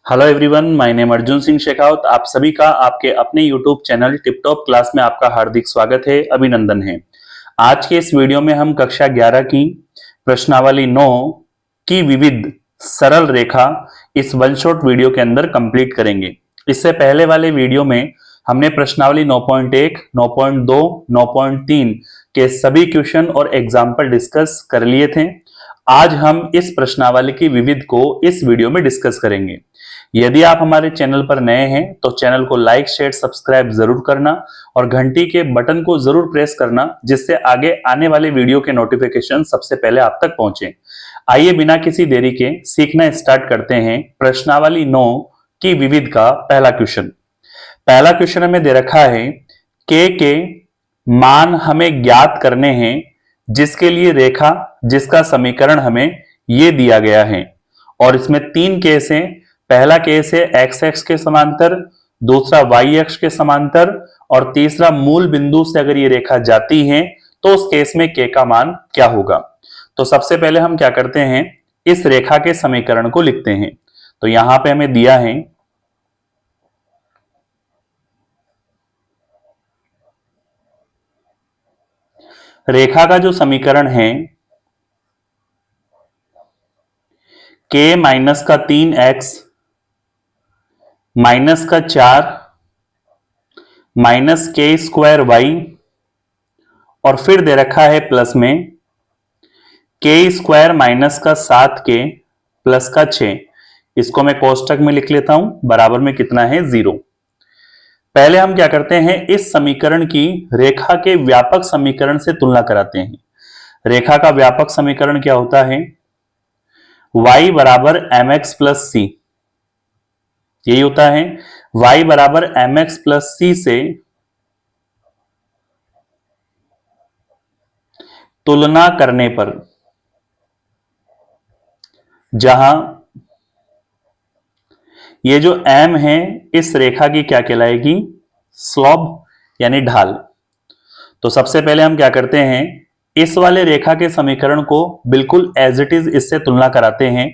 Hello everyone, my name Arjun Singh Shekhawat. आप सभी का आपके अपने यूट्यूब चैनल टिपटॉप क्लास में आपका हार्दिक स्वागत है, अभिनंदन है। आज के इस वीडियो में हम कक्षा 11 की प्रश्नावली 9 की विविध सरल रेखा इस वन शॉट वीडियो के अंदर कंप्लीट करेंगे। इससे पहले वाले वीडियो में हमने प्रश्नावली 9.1, 9.2, 9.3 के सभी क्वेश्चन और एग्जाम्पल डिस्कस कर लिए थे। आज हम इस प्रश्नावली की विविध को इस वीडियो में डिस्कस करेंगे। यदि आप हमारे चैनल पर नए हैं तो चैनल को लाइक, शेयर, सब्सक्राइब जरूर करना और घंटी के बटन को जरूर प्रेस करना, जिससे आगे आने वाले वीडियो के नोटिफिकेशन सबसे पहले आप तक पहुंचे। आइए बिना किसी देरी के सीखना स्टार्ट करते हैं प्रश्नावली 9 की विविध का पहला क्वेश्चन। पहला क्वेश्चन हमें दे रखा है के मान हमें ज्ञात करने हैं, जिसके लिए रेखा जिसका समीकरण हमें ये दिया गया है। और इसमें तीन केस हैं। पहला केस है एक्स एक्स के समांतर, दूसरा वाई एक्स के समांतर और तीसरा मूल बिंदु से अगर ये रेखा जाती है तो उस केस में के का मान क्या होगा। तो सबसे पहले हम क्या करते हैं, इस रेखा के समीकरण को लिखते हैं। तो यहां पे हमें दिया है रेखा का जो समीकरण है के माइनस का 3x माइनस का 4 माइनस के स्क्वायर वाई और फिर दे रखा है प्लस में के स्क्वायर माइनस का 7k प्लस का 6। इसको मैं कोष्टक में लिख लेता हूं, बराबर में कितना है 0। पहले हम क्या करते हैं, इस समीकरण की रेखा के व्यापक समीकरण से तुलना कराते हैं। रेखा का व्यापक समीकरण क्या होता है, y बराबर mx प्लस सी, यही होता है। y बराबर mx प्लस सी से तुलना करने पर जहां ये जो m है इस रेखा की क्या कहलाएगी, स्लोप यानी ढाल। तो सबसे पहले हम क्या करते हैं, इस वाले रेखा के समीकरण को बिल्कुल एज इट इज इससे तुलना कराते हैं।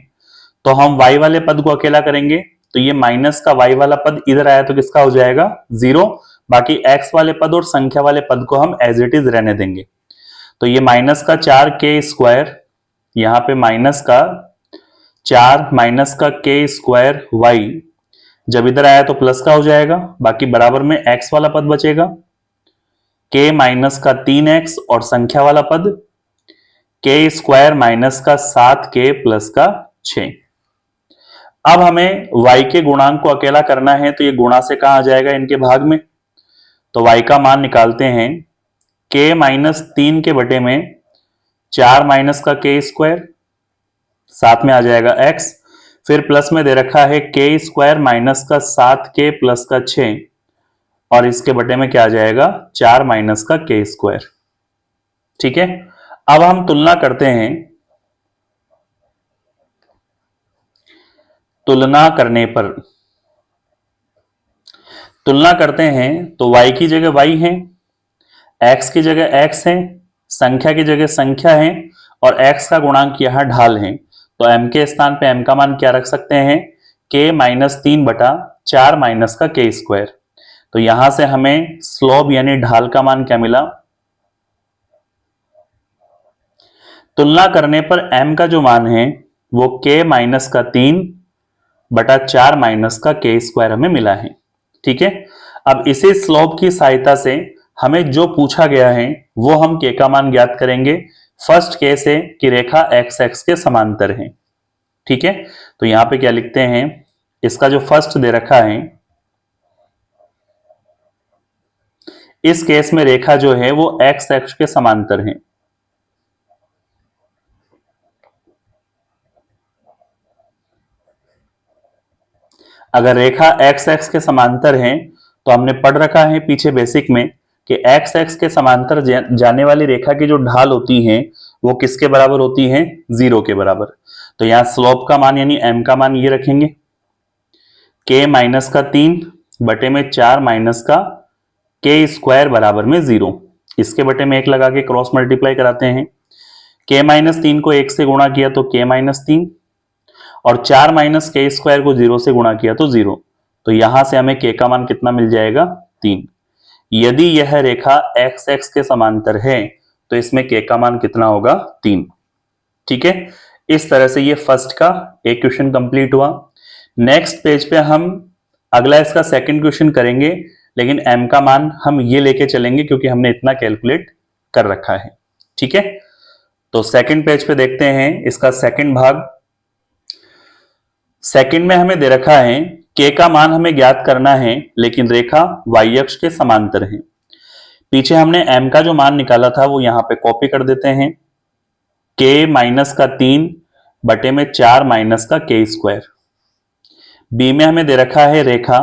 तो हम y वाले पद को अकेला करेंगे, तो ये माइनस का y वाला पद इधर आया तो किसका हो जाएगा 0। बाकी x वाले पद और संख्या वाले पद को हम एज इट इज रहने देंगे। तो ये माइनस का 4k स्क्वायर, यहां पे माइनस का 4 माइनस का k स्क्वायर y, जब इधर आया तो प्लस का हो जाएगा। बाकी बराबर में x वाला पद बचेगा, k माइनस का 3x और संख्या वाला पद k स्क्वायर माइनस का 7k प्लस का 6। अब हमें y के गुणांक को अकेला करना है, तो ये गुणा से कहां आ जाएगा, इनके भाग में। तो y का मान निकालते हैं, k माइनस 3 के बटे में 4 माइनस का k स्क्वायर, साथ में आ जाएगा x, फिर प्लस में दे रखा है k स्क्वायर माइनस का 7k प्लस का 6 और इसके बटे में क्या आ जाएगा 4 माइनस का k स्क्वायर। ठीक है, अब हम तुलना करते हैं। तुलना करते हैं तो y की जगह y है, x की जगह x है, संख्या की जगह संख्या है और x का गुणांक यहां ढाल है। तो m के स्थान पे m का मान क्या रख सकते हैं, k माइनस 3 बटा 4 माइनस का k स्क्वायर। तो यहां से हमें स्लोप यानी ढाल का मान क्या मिला, तुलना करने पर m का जो मान है वो k माइनस का 3 बटा 4 माइनस का k स्क्वायर हमें मिला है। ठीक है, अब इसी स्लोप की सहायता से हमें जो पूछा गया है वो हम k का मान ज्ञात करेंगे। फर्स्ट केस है कि रेखा x x के समांतर है। ठीक है, तो यहां पे क्या लिखते हैं, इसका जो फर्स्ट दे रखा है, इस केस में रेखा जो है वो x x के समांतर है। अगर रेखा x x के समांतर है तो हमने पढ़ रखा है पीछे बेसिक में कि x x के समांतर जाने वाली रेखा की जो ढाल होती है वो किसके बराबर होती है, 0 के बराबर। तो यहां स्लोप का मान यानी m का मान ये रखेंगे, k माइनस का 3 बटे में 4 माइनस का k स्क्वायर बराबर में 0। इसके बटे में 1 लगा के क्रॉस मल्टीप्लाई कराते हैं। k माइनस 3 को 1 से गुणा किया तो k माइनस 3 और 4 माइनस के स्क्वायर को 0 से गुणा किया तो 0। तो यहां से हमें के का मान कितना मिल जाएगा, 3। यदि यह रेखा एक्स एक्स के समांतर है तो इसमें के का मान कितना होगा, 3। ठीक है, इस तरह से ये फर्स्ट का एक क्वेश्चन कंप्लीट हुआ। नेक्स्ट पेज पे हम अगला इसका सेकंड क्वेश्चन करेंगे, लेकिन m का मान हम ये लेके चलेंगे क्योंकि हमने इतना कैलकुलेट कर रखा है। ठीक है, तो सेकंड पेज पे देखते हैं इसका सेकंड भाग। सेकंड में हमें दे रखा है k का मान हमें ज्ञात करना है, लेकिन रेखा y अक्ष के समांतर है। पीछे हमने m का जो मान निकाला था वो यहां पे कॉपी कर देते हैं, k माइनस का 3 बटे में 4 माइनस का k स्क्वायर। बी में हमें दे रखा है रेखा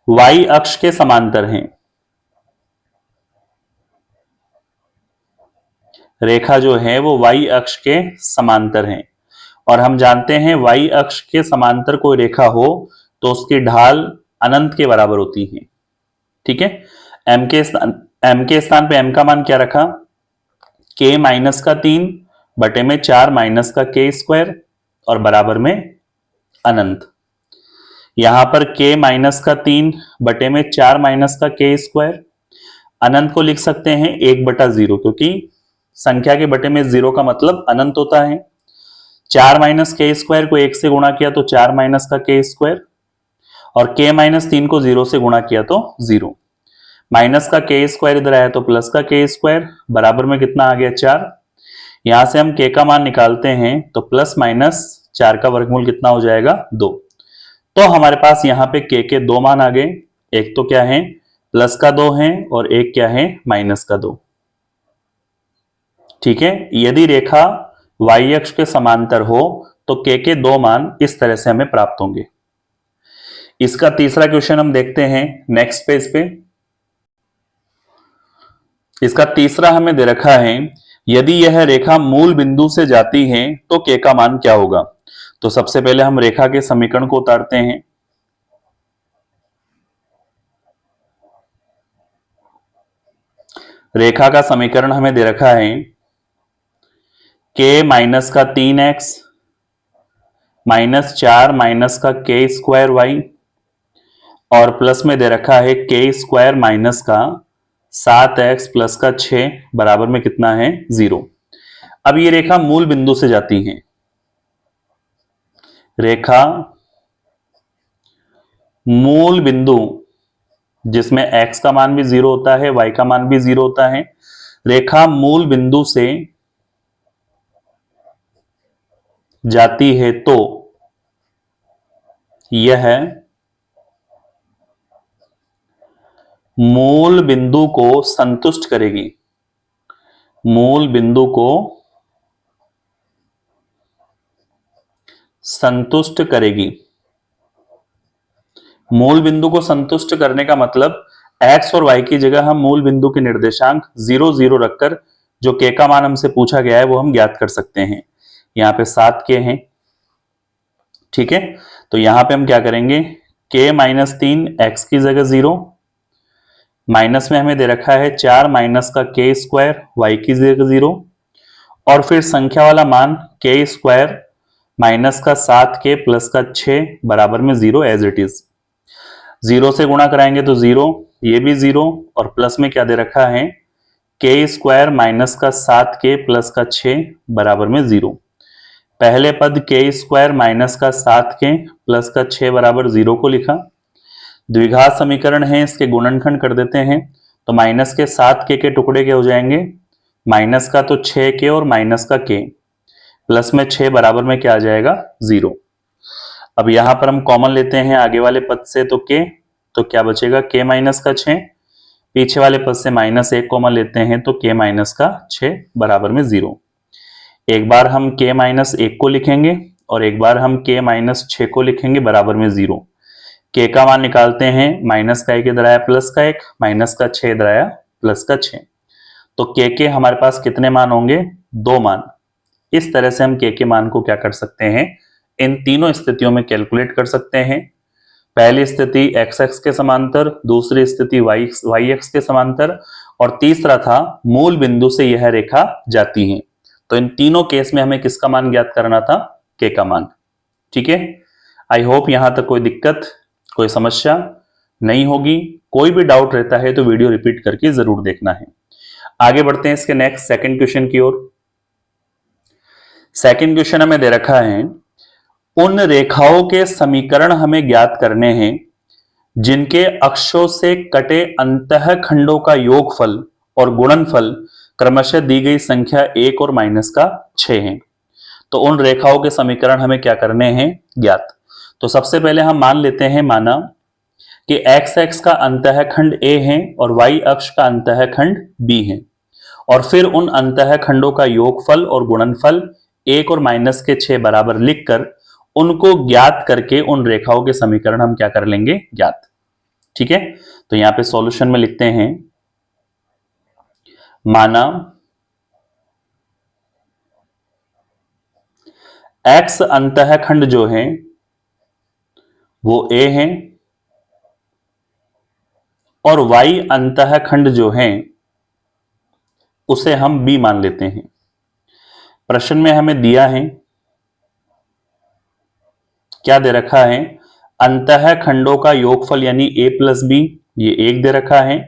y अक्ष के समांतर है। रेखा जो है वो y अक्ष के समांतर है, और हम जानते हैं y अक्ष के समांतर कोई रेखा हो तो उसकी ढाल अनंत के बराबर होती है। ठीक है, m के स्थान पे m का मान क्या रखा, k माइनस का 3 बटे में 4 माइनस का k स्क्वायर और बराबर में अनंत। यहां पर k माइनस का 3 बटे में 4 माइनस का k स्क्वायर, अनंत को लिख सकते हैं 1/0, क्योंकि संख्या के बटे में 0 का मतलब अनंत होता है। 4 माइनस के स्क्वायर को 1 से गुणा किया तो 4 माइनस का के स्क्वायर, और k माइनस 3 को 0 से गुणा किया तो 0। माइनस का के स्क्वायर इधर आया तो प्लस का के स्क्वायर, बराबर में कितना आ गया, 4। यहां से हम k का मान निकालते हैं तो प्लस माइनस 4 का वर्गमूल कितना हो जाएगा, 2। तो हमारे पास यहाँ पे k के 2 मान आ गए। एक तो क्या है, प्लस का 2 है, और एक क्या है, माइनस का 2। ठीक है, यदि रेखा y अक्ष के समांतर हो तो k के 2 मान इस तरह से हमें प्राप्त होंगे। इसका तीसरा क्वेश्चन हम देखते हैं नेक्स्ट पेज पे। इसका तीसरा हमें दे रखा है, यदि यह रेखा मूल बिंदु से जाती है तो k का मान क्या होगा। तो सबसे पहले हम रेखा के समीकरण को उतारते हैं। रेखा का समीकरण हमें दे रखा है k माइनस का 3x माइनस 4 माइनस का k स्क्वायर y, और प्लस में दे रखा है k स्क्वायर माइनस का 7x प्लस का 6 बराबर में कितना है, 0। अब ये रेखा मूल बिंदु से जाती है। रेखा मूल बिंदु जिसमें x का मान भी 0 होता है, y का मान भी 0 होता है। रेखा मूल बिंदु से जाती है तो यह मूल बिंदु को संतुष्ट करेगी। मूल बिंदु को संतुष्ट करेगी। मूल बिंदु को संतुष्ट करने का मतलब x और y की जगह हम मूल बिंदु के निर्देशांक 0 0 रखकर जो k का मान हमसे पूछा गया है वो हम ज्ञात कर सकते हैं। यहां पे 7 k है। ठीक है, तो यहां पे हम क्या करेंगे, k माइनस 3 x की जगह 0, माइनस में हमें दे रखा है 4 माइनस का k स्क्वायर y की जगह 0, और फिर संख्या वाला मान k स्क्वायर माइनस का 7k प्लस का 6 बराबर में 0 एज इट इज। 0 से गुणा कराएंगे तो 0, ये भी 0, और प्लस में क्या दे रखा है, k स्क्वायर माइनस का 7k प्लस का 6 बराबर में 0। पहले पद k स्क्वायर माइनस का 7k प्लस का 6 बराबर 0 को लिखा। द्विघात समीकरण है, इसके गुणनखंड कर देते हैं तो माइनस के 7k के टुकड़े क्या हो जाएंगे, माइनस का तो 6k और माइनस का k, प्लस में 6 बराबर में क्या आ जाएगा, 0। अब यहां पर हम कॉमन लेते हैं आगे वाले पद से तो k, तो क्या बचेगा, k माइनस का 6, पीछे वाले पद से माइनस 1 कॉमन लेते हैं तो k माइनस का 6 बराबर में 0। एक बार हम k माइनस 1 को लिखेंगे और एक बार हम k माइनस 6 को लिखेंगे बराबर में 0। k का मान निकालते हैं, माइनस का 1 इधर आया प्लस का 1, माइनस का 6 इधर आया प्लस का 6, तो k के हमारे पास कितने मान होंगे, 2 मान। इस तरह से हम k के मान को क्या कर सकते हैं, इन तीनों स्थितियों में कैलकुलेट कर सकते हैं। पहली स्थिति x x के समांतर, दूसरी स्थिति y x के समांतर, और तीसरा था मूल बिंदु से यह रेखा जाती है। तो इन तीनों केस में हमें किसका मान ज्ञात करना था? के का मान। ठीक है, आई होप यहां तक कोई दिक्कत, कोई समस्या नहीं होगी। कोई भी डाउट रहता है तो वीडियो रिपीट करके जरूर देखना है। आगे बढ़ते हैं इसके नेक्स्ट सेकंड क्वेश्चन की ओर। सेकंड क्वेश्चन हमें दे रखा है, उन रेखाओं के समीकरण हमें ज्ञात करने हैं जिनके अक्षों से कटे अंतःखंडों का योगफल और गुणनफल क्रमशः दी गई संख्या 1 और -6 है। तो उन रेखाओं के समीकरण हमें क्या करने हैं? ज्ञात। तो सबसे पहले हम मान लेते हैं, माना कि एक्स एक्स का अंतःखंड ए है और वाई अक्ष का अंतःखंड बी है, और फिर उन अंतःखंडों का योगफल और गुणनफल 1 और -6 बराबर लिखकर उनको ज्ञात करके उन रेखाओं के समीकरण हम क्या कर लेंगे? ज्ञात। ठीक है, तो यहां पे सॉल्यूशन में लिखते हैं, माना एक्स अंतःखंड जो है वो ए है और वाई अंतःखंड जो है उसे हम बी मान लेते हैं। प्रश्न में हमें दिया है, क्या दे रखा है? अंतःखंडों का योगफल यानी a प्लस बी, ये 1 दे रखा है।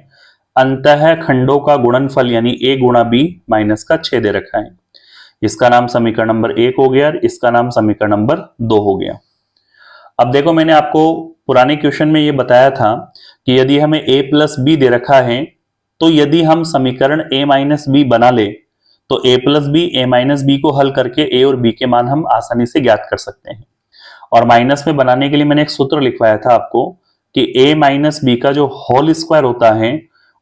अंतःखंडों का गुणनफल यानी a गुणा b -6 दे रखा है। इसका नाम समीकरण नंबर 1 हो गया और इसका नाम समीकरण नंबर 2 हो गया। अब देखो, मैंने आपको पुराने क्वेश्चन में ये बताया था कि यदि हमें a प्लस बी दे रखा है तो यदि हम समीकरण a माइनस बी बना ले तो a plus B, a minus B को हल करके a और b के मान हम आसानी से ज्ञात कर सकते हैं। और माइनस में बनाने के लिए मैंने एक सूत्र लिखवाया था आपको कि a माइनस बी का जो होल स्क्वायर होता है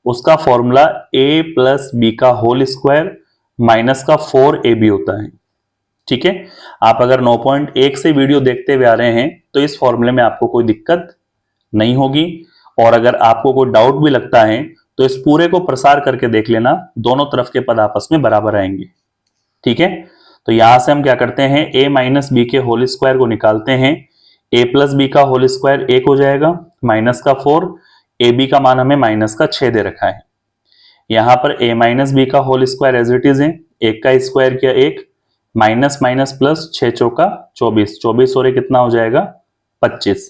उसका फॉर्मूला a प्लस बी का होल स्क्वायर माइनस का 4ab होता है। ठीक है, आप अगर 9.1 से वीडियो देखते हुए आ रहे हैं तो इस फॉर्मूले में आपको कोई दिक्कत नहीं होगी, और अगर आपको कोई डाउट भी लगता है तो इस पूरे को प्रसार करके देख लेना, दोनों तरफ के पद आपस में बराबर आएंगे। ठीक है, तो यहां से हम क्या करते हैं, a माइनस बी के होल स्क्वायर को निकालते हैं। a प्लस बी का होल स्क्वायर 1 हो जाएगा, माइनस का 4, ए बी का मान हमें -6 दे रखा है। यहां पर a माइनस बी का whole square as it is है, 1 का स्क्वायर किया 1, माइनस माइनस प्लस 6 चौका 24, 24 और कितना हो जाएगा? 25।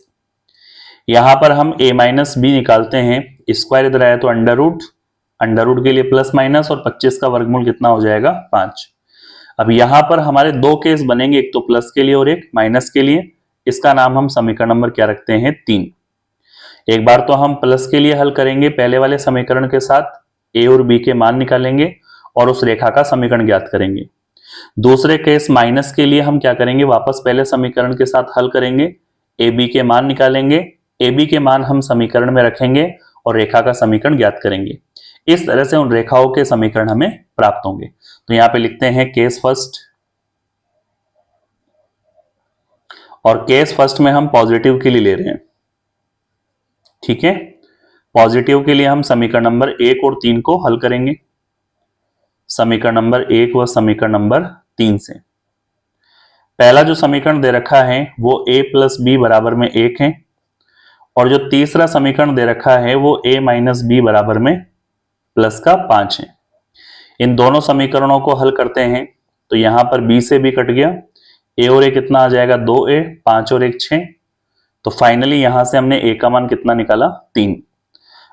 यहां पर हम a माइनस बी निकालते हैं, स्क्वायर इधर आया तो अंडर रूट के लिए प्लस माइनस, और 25 का वर्गमूल कितना हो जाएगा? 5। अब यहां पर हमारे दो केस बनेंगे, एक तो प्लस के लिए और एक माइनस के लिए। इसका नाम हम समीकरण नंबर क्या रखते हैं? 3। एक बार तो हम प्लस के लिए हल करेंगे पहले वाले समीकरण के साथ, a और b के मान निकालेंगे और उस रेखा का समीकरण ज्ञात करेंगे। दूसरे केस माइनस के लिए हम क्या करेंगे? वापस पहले समीकरण के साथ हल करेंगे, ए बी के मान निकालेंगे, ए बी के मान हम समीकरण में रखेंगे और रेखा का समीकरण ज्ञात करेंगे। इस तरह से उन रेखाओं के समीकरण हमें प्राप्त होंगे। तो यहां पे लिखते हैं केस फर्स्ट, और केस फर्स्ट में हम पॉजिटिव के लिए ले रहे हैं। ठीक है, पॉजिटिव के लिए हम समीकरण नंबर 1 और 3 को हल करेंगे, समीकरण नंबर 1 व समीकरण नंबर 3 से। पहला जो समीकरण दे रखा है वो a प्लस बी बराबर में 1 है, और जो तीसरा समीकरण दे रखा है वो a माइनस बी बराबर में प्लस का 5 है। इन दोनों समीकरणों को हल करते हैं तो यहां पर b से b कट गया, a और a कितना आ जाएगा? 2a, 5 और 1 6। तो फाइनली यहां से हमने a का मान कितना निकाला? 3।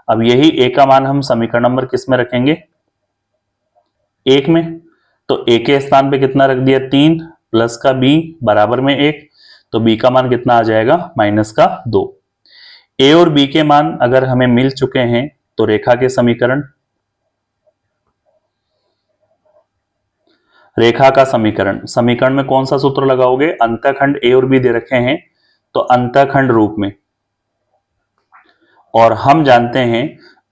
अब यही a का मान हम समीकरण नंबर किस में रखेंगे? 1 में। तो a के स्थान पे कितना रख दिया? 3 प्लस का b बराबर में 1, तो b का मान कितना आ जाएगा? -2। a और b के मान अगर हमें मिल चुके हैं तो रेखा के समीकरण, रेखा का समीकरण में कौन सा सूत्र लगाओगे? अंतःखंड a और b दे रखे हैं तो अंतःखंड रूप में, और हम जानते हैं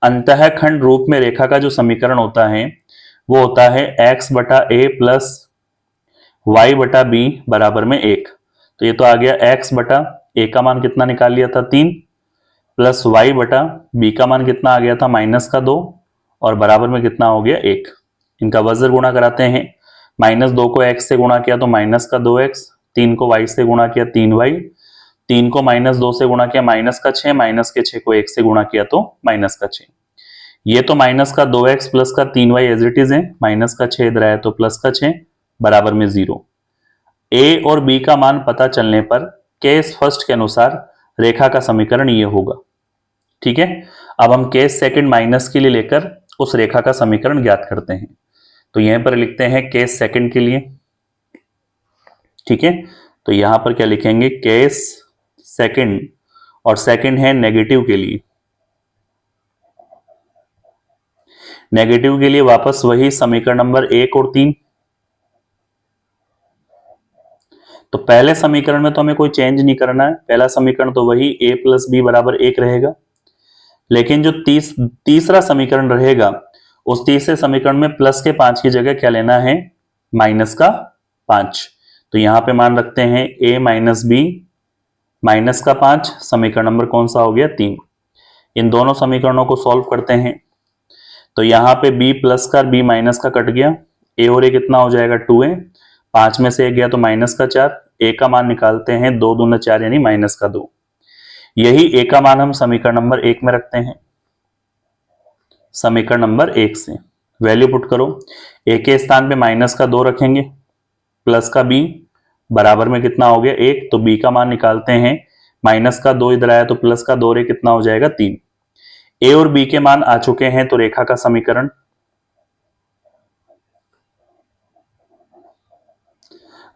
अंतःखंड रूप में रेखा का जो समीकरण होता है वो होता है x बटा a प्लस y बटा b बराबर में 1। तो ये तो आ गया x बटा a का मान कितना निकाल लिया था? 3, प्लस y बटा b का मान कितना आ गया था? -2, और बराबर में कितना हो गया? 1। इनका वज्र गुणा कराते हैं, -2 को x से गुणा किया तो -2x, 3 को y से गुणा किया 3y, 3 को -2 से गुणा किया -6, -6 को 1 से गुणा किया तो -6। ये तो -2x प्लस का 3y एज इट इज है, -6 इधर आया तो +6, बराबर में 0। ए और बी का मान पता चलने पर केस फर्स्ट के अनुसार रेखा का समीकरण ये होगा। ठीक है, अब हम केस सेकंड माइनस के लिए लेकर उस रेखा का समीकरण ज्ञात करते हैं। तो यहां पर लिखते हैं केस सेकंड के लिए। ठीक है, तो यहां पर क्या लिखेंगे, केस सेकंड, और सेकंड है नेगेटिव के लिए। नेगेटिव के लिए वापस वही समीकरण नंबर 1 और 3। तो पहले समीकरण में तो हमें कोई चेंज नहीं करना है, पहला समीकरण तो वही a प्लस बी बराबर 1 रहेगा। लेकिन जो तीसरा समीकरण रहेगा, उस तीसरे समीकरण में प्लस के 5 की जगह क्या लेना है, माइनस का 5। तो यहां पे मान रखते हैं a माइनस बी माइनस का 5, समीकरण नंबर कौन सा हो गया, 3। इन दोनों समीकरणों को सॉल्व करते हैं। तो यहां पे b प्लस का b माइनस का कट गया, a और a कितना हो जाएगा, 2a। 5 में से 1 गया तो माइनस का 4, a का मान निकालते हैं, 2 दूना 4 यानी माइनस का 2। यही a का मान हम समीकरण नंबर 1 में रखते हैं। समीकरण नंबर 1 से वैल्यू पुट करो, a के स्थान पे माइनस का 2 रखेंगे, प्लस का b बराबर में कितना हो गया, 1। तो b का मान निकालते हैं, माइनस का 2 इधर आया तो प्लस का 2 रे कितना हो जाएगा, 3। a और b के मान आ चुके हैं, तो रेखा का समीकरण,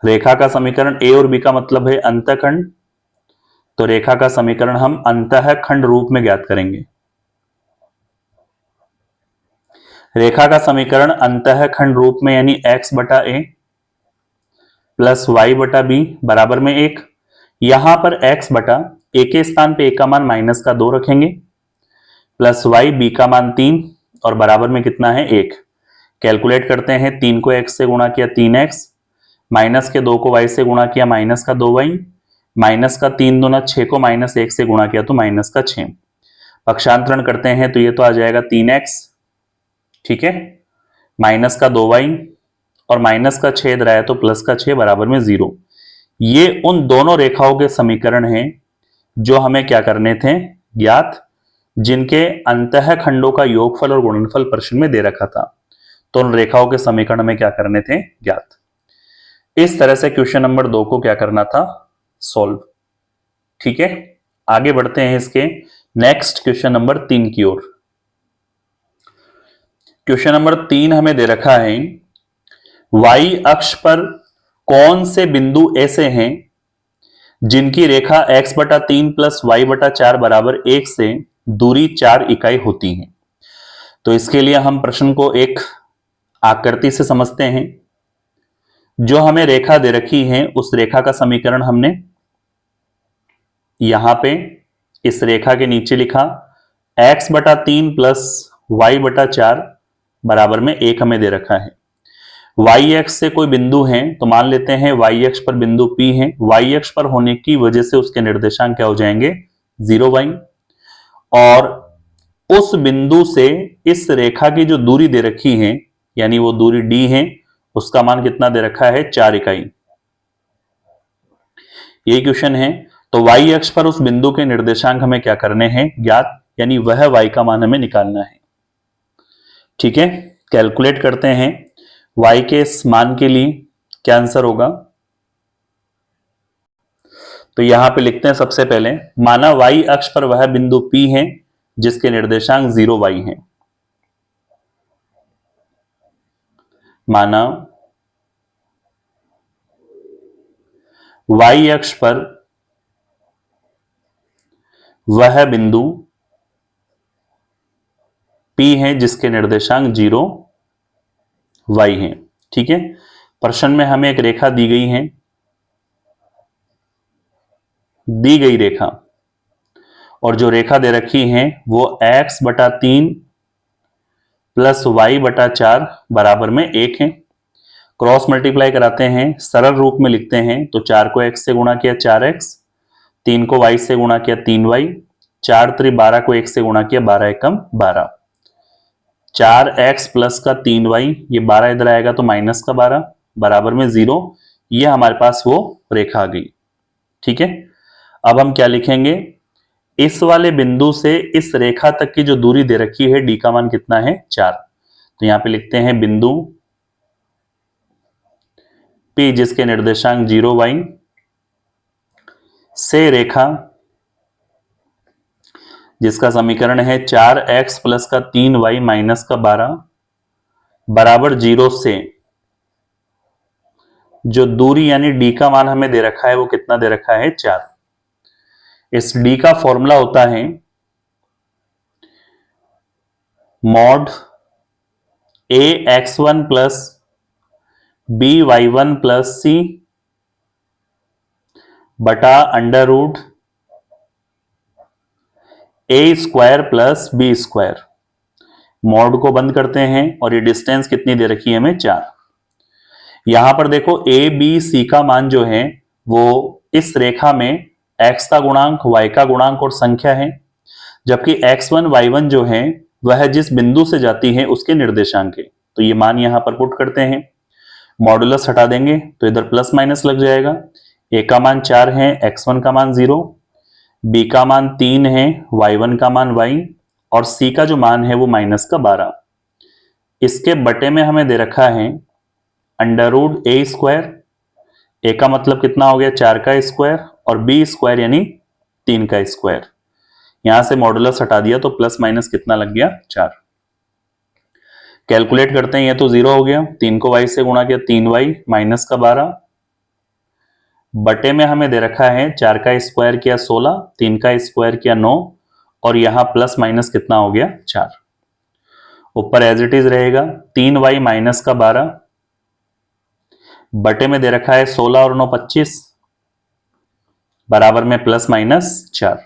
रेखा का समीकरण a और b का मतलब है अंतःखंड, तो रेखा का समीकरण हम अंतःखंड रूप में ज्ञात करेंगे। रेखा का समीकरण अंतःखंड रूप में यानी x बटा a प्लस y बटा b बराबर में 1। यहां पर x बटा a के स्थान पे a का मान माइनस का 2 रखेंगे, प्लस y b का मान 3 और बराबर में कितना है, 1। कैलकुलेट करते हैं, 3 को x से गुणा किया 3x, माइनस के 2 को y से गुणा किया माइनस का 2y, माइनस का 3 दूना 6 को माइनस 1 से गुणा किया तो माइनस का 6। पक्षांतरण करते हैं तो ये तो आ जाएगा 3x, ठीक है, माइनस का 2y और माइनस का 6 इधर आया तो प्लस का 6 बराबर में 0। ये उन दोनों रेखाओं के समीकरण हैं जो हमें क्या करने थे, ज्ञात, जिनके अंतःखंडों का योगफल और गुणनफल प्रश्न में दे रखा था। तो उन रेखाओं के समीकरण में क्या करने थे, ज्ञात। इस तरह से क्वेश्चन नंबर 2 को क्या करना था, सॉल्व। ठीक है, आगे बढ़ते हैं इसके नेक्स्ट क्वेश्चन नंबर 3 की ओर। क्वेश्चन नंबर 3 हमें दे रखा है, y अक्ष पर कौन से बिंदु ऐसे हैं जिनकी रेखा x बटा 3 प्लस y बटा 4 बराबर 1 से दूरी 4 इकाई होती है। तो इसके लिए हम प्रश्न को एक आकृति से समझते हैं। जो हमें रेखा दे रखी है, उस रेखा का समीकरण हमने यहां पे इस रेखा के नीचे लिखा, x बटा 3 प्लस y बटा 4 बराबर में 1 हमें दे रखा है। y अक्ष से कोई बिंदु है, तो मान लेते हैं y अक्ष पर बिंदु P है। y अक्ष पर होने की वजह से उसके निर्देशांक क्या हो जाएंगे, 0y। और उस बिंदु से इस रेखा की जो दूरी दे रखी है, यानी वो दूरी d है, उसका मान कितना दे रखा है, 4 इकाई। ये क्वेश्चन है। तो y अक्ष पर उस बिंदु के निर्देशांक हमें क्या करने हैं, ज्ञात, यानी वह y का मान हमें निकालना है। ठीक है, कैलकुलेट करते हैं y के इस मान के लिए क्या आंसर होगा। तो यहां पे लिखते हैं सबसे पहले, माना y अक्ष पर वह बिंदु P है जिसके निर्देशांक 0y है। माना y अक्ष पर वह बिंदु P है जिसके निर्देशांक 0y है। ठीक है, प्रश्न में हमें एक रेखा दी गई है, दी गई रेखा, और जो रेखा दे रखी है वो x बटा 3 प्लस y बटा 4 बराबर में 1 है। क्रॉस मल्टीप्लाई कराते हैं, सरल रूप में लिखते हैं तो 4 को x से गुणा किया 4x, 3 को y से गुणा किया 3y, 4 त्रि 12 को 1 से गुणा किया 12 एकम 12, 4x प्लस का 3y, ये 12 इधर आएगा तो माइनस का 12 बराबर में 0। ये हमारे पास वो रेखा आ गई। ठीक है, अब हम क्या लिखेंगे, इस वाले बिंदु से इस रेखा तक की जो दूरी दे रखी है, d का मान कितना है, 4। तो यहां पे लिखते हैं बिंदु P जिसके निर्देशांक 0y से रेखा जिसका समीकरण है 4x प्लस का 3y माइनस का 12 बराबर 0 से जो दूरी यानी d का मान हमें दे रखा है वो कितना दे रखा है 4। इस d का फॉर्मूला होता है mod ax1 plus by1 plus c बटा under root a square plus b square. Mod को बंद करते हैं और ये डिस्टेंस कितनी दे रखी है हमें 4। यहां पर देखो a b c का मान जो है वो इस रेखा में x का गुणांक y का गुणांक और संख्या है, जबकि x1 y1 जो है वह जिस बिंदु से जाती है उसके निर्देशांक है। तो ये मान यहां पर पुट करते हैं, मॉडुलस हटा देंगे तो इधर प्लस माइनस लग जाएगा। a का मान 4 है, x1 का मान 0, b का मान 3 है, y1 का मान y और c का जो मान है वो माइनस का 12। इसके बटे में हमें दे रखा है under root a square, a का मतलब कितना हो गया 4 का स्क्वायर और b स्क्वायर यानी 3 का स्क्वायर। यहां से मॉडुलस हटा दिया तो प्लस माइनस कितना लग गया 4। कैलकुलेट करते हैं, ये तो 0 हो गया, 3 को y से गुणा किया 3y माइनस का 12 बटे में हमें दे रखा है 4 का स्क्वायर किया 16, 3 का स्क्वायर किया 9 और यहां प्लस माइनस कितना हो गया 4। ऊपर एज इट इज रहेगा 3y माइनस का 12 बटे में दे रखा है 16 और 9 25 बराबर में प्लस माइनस 4।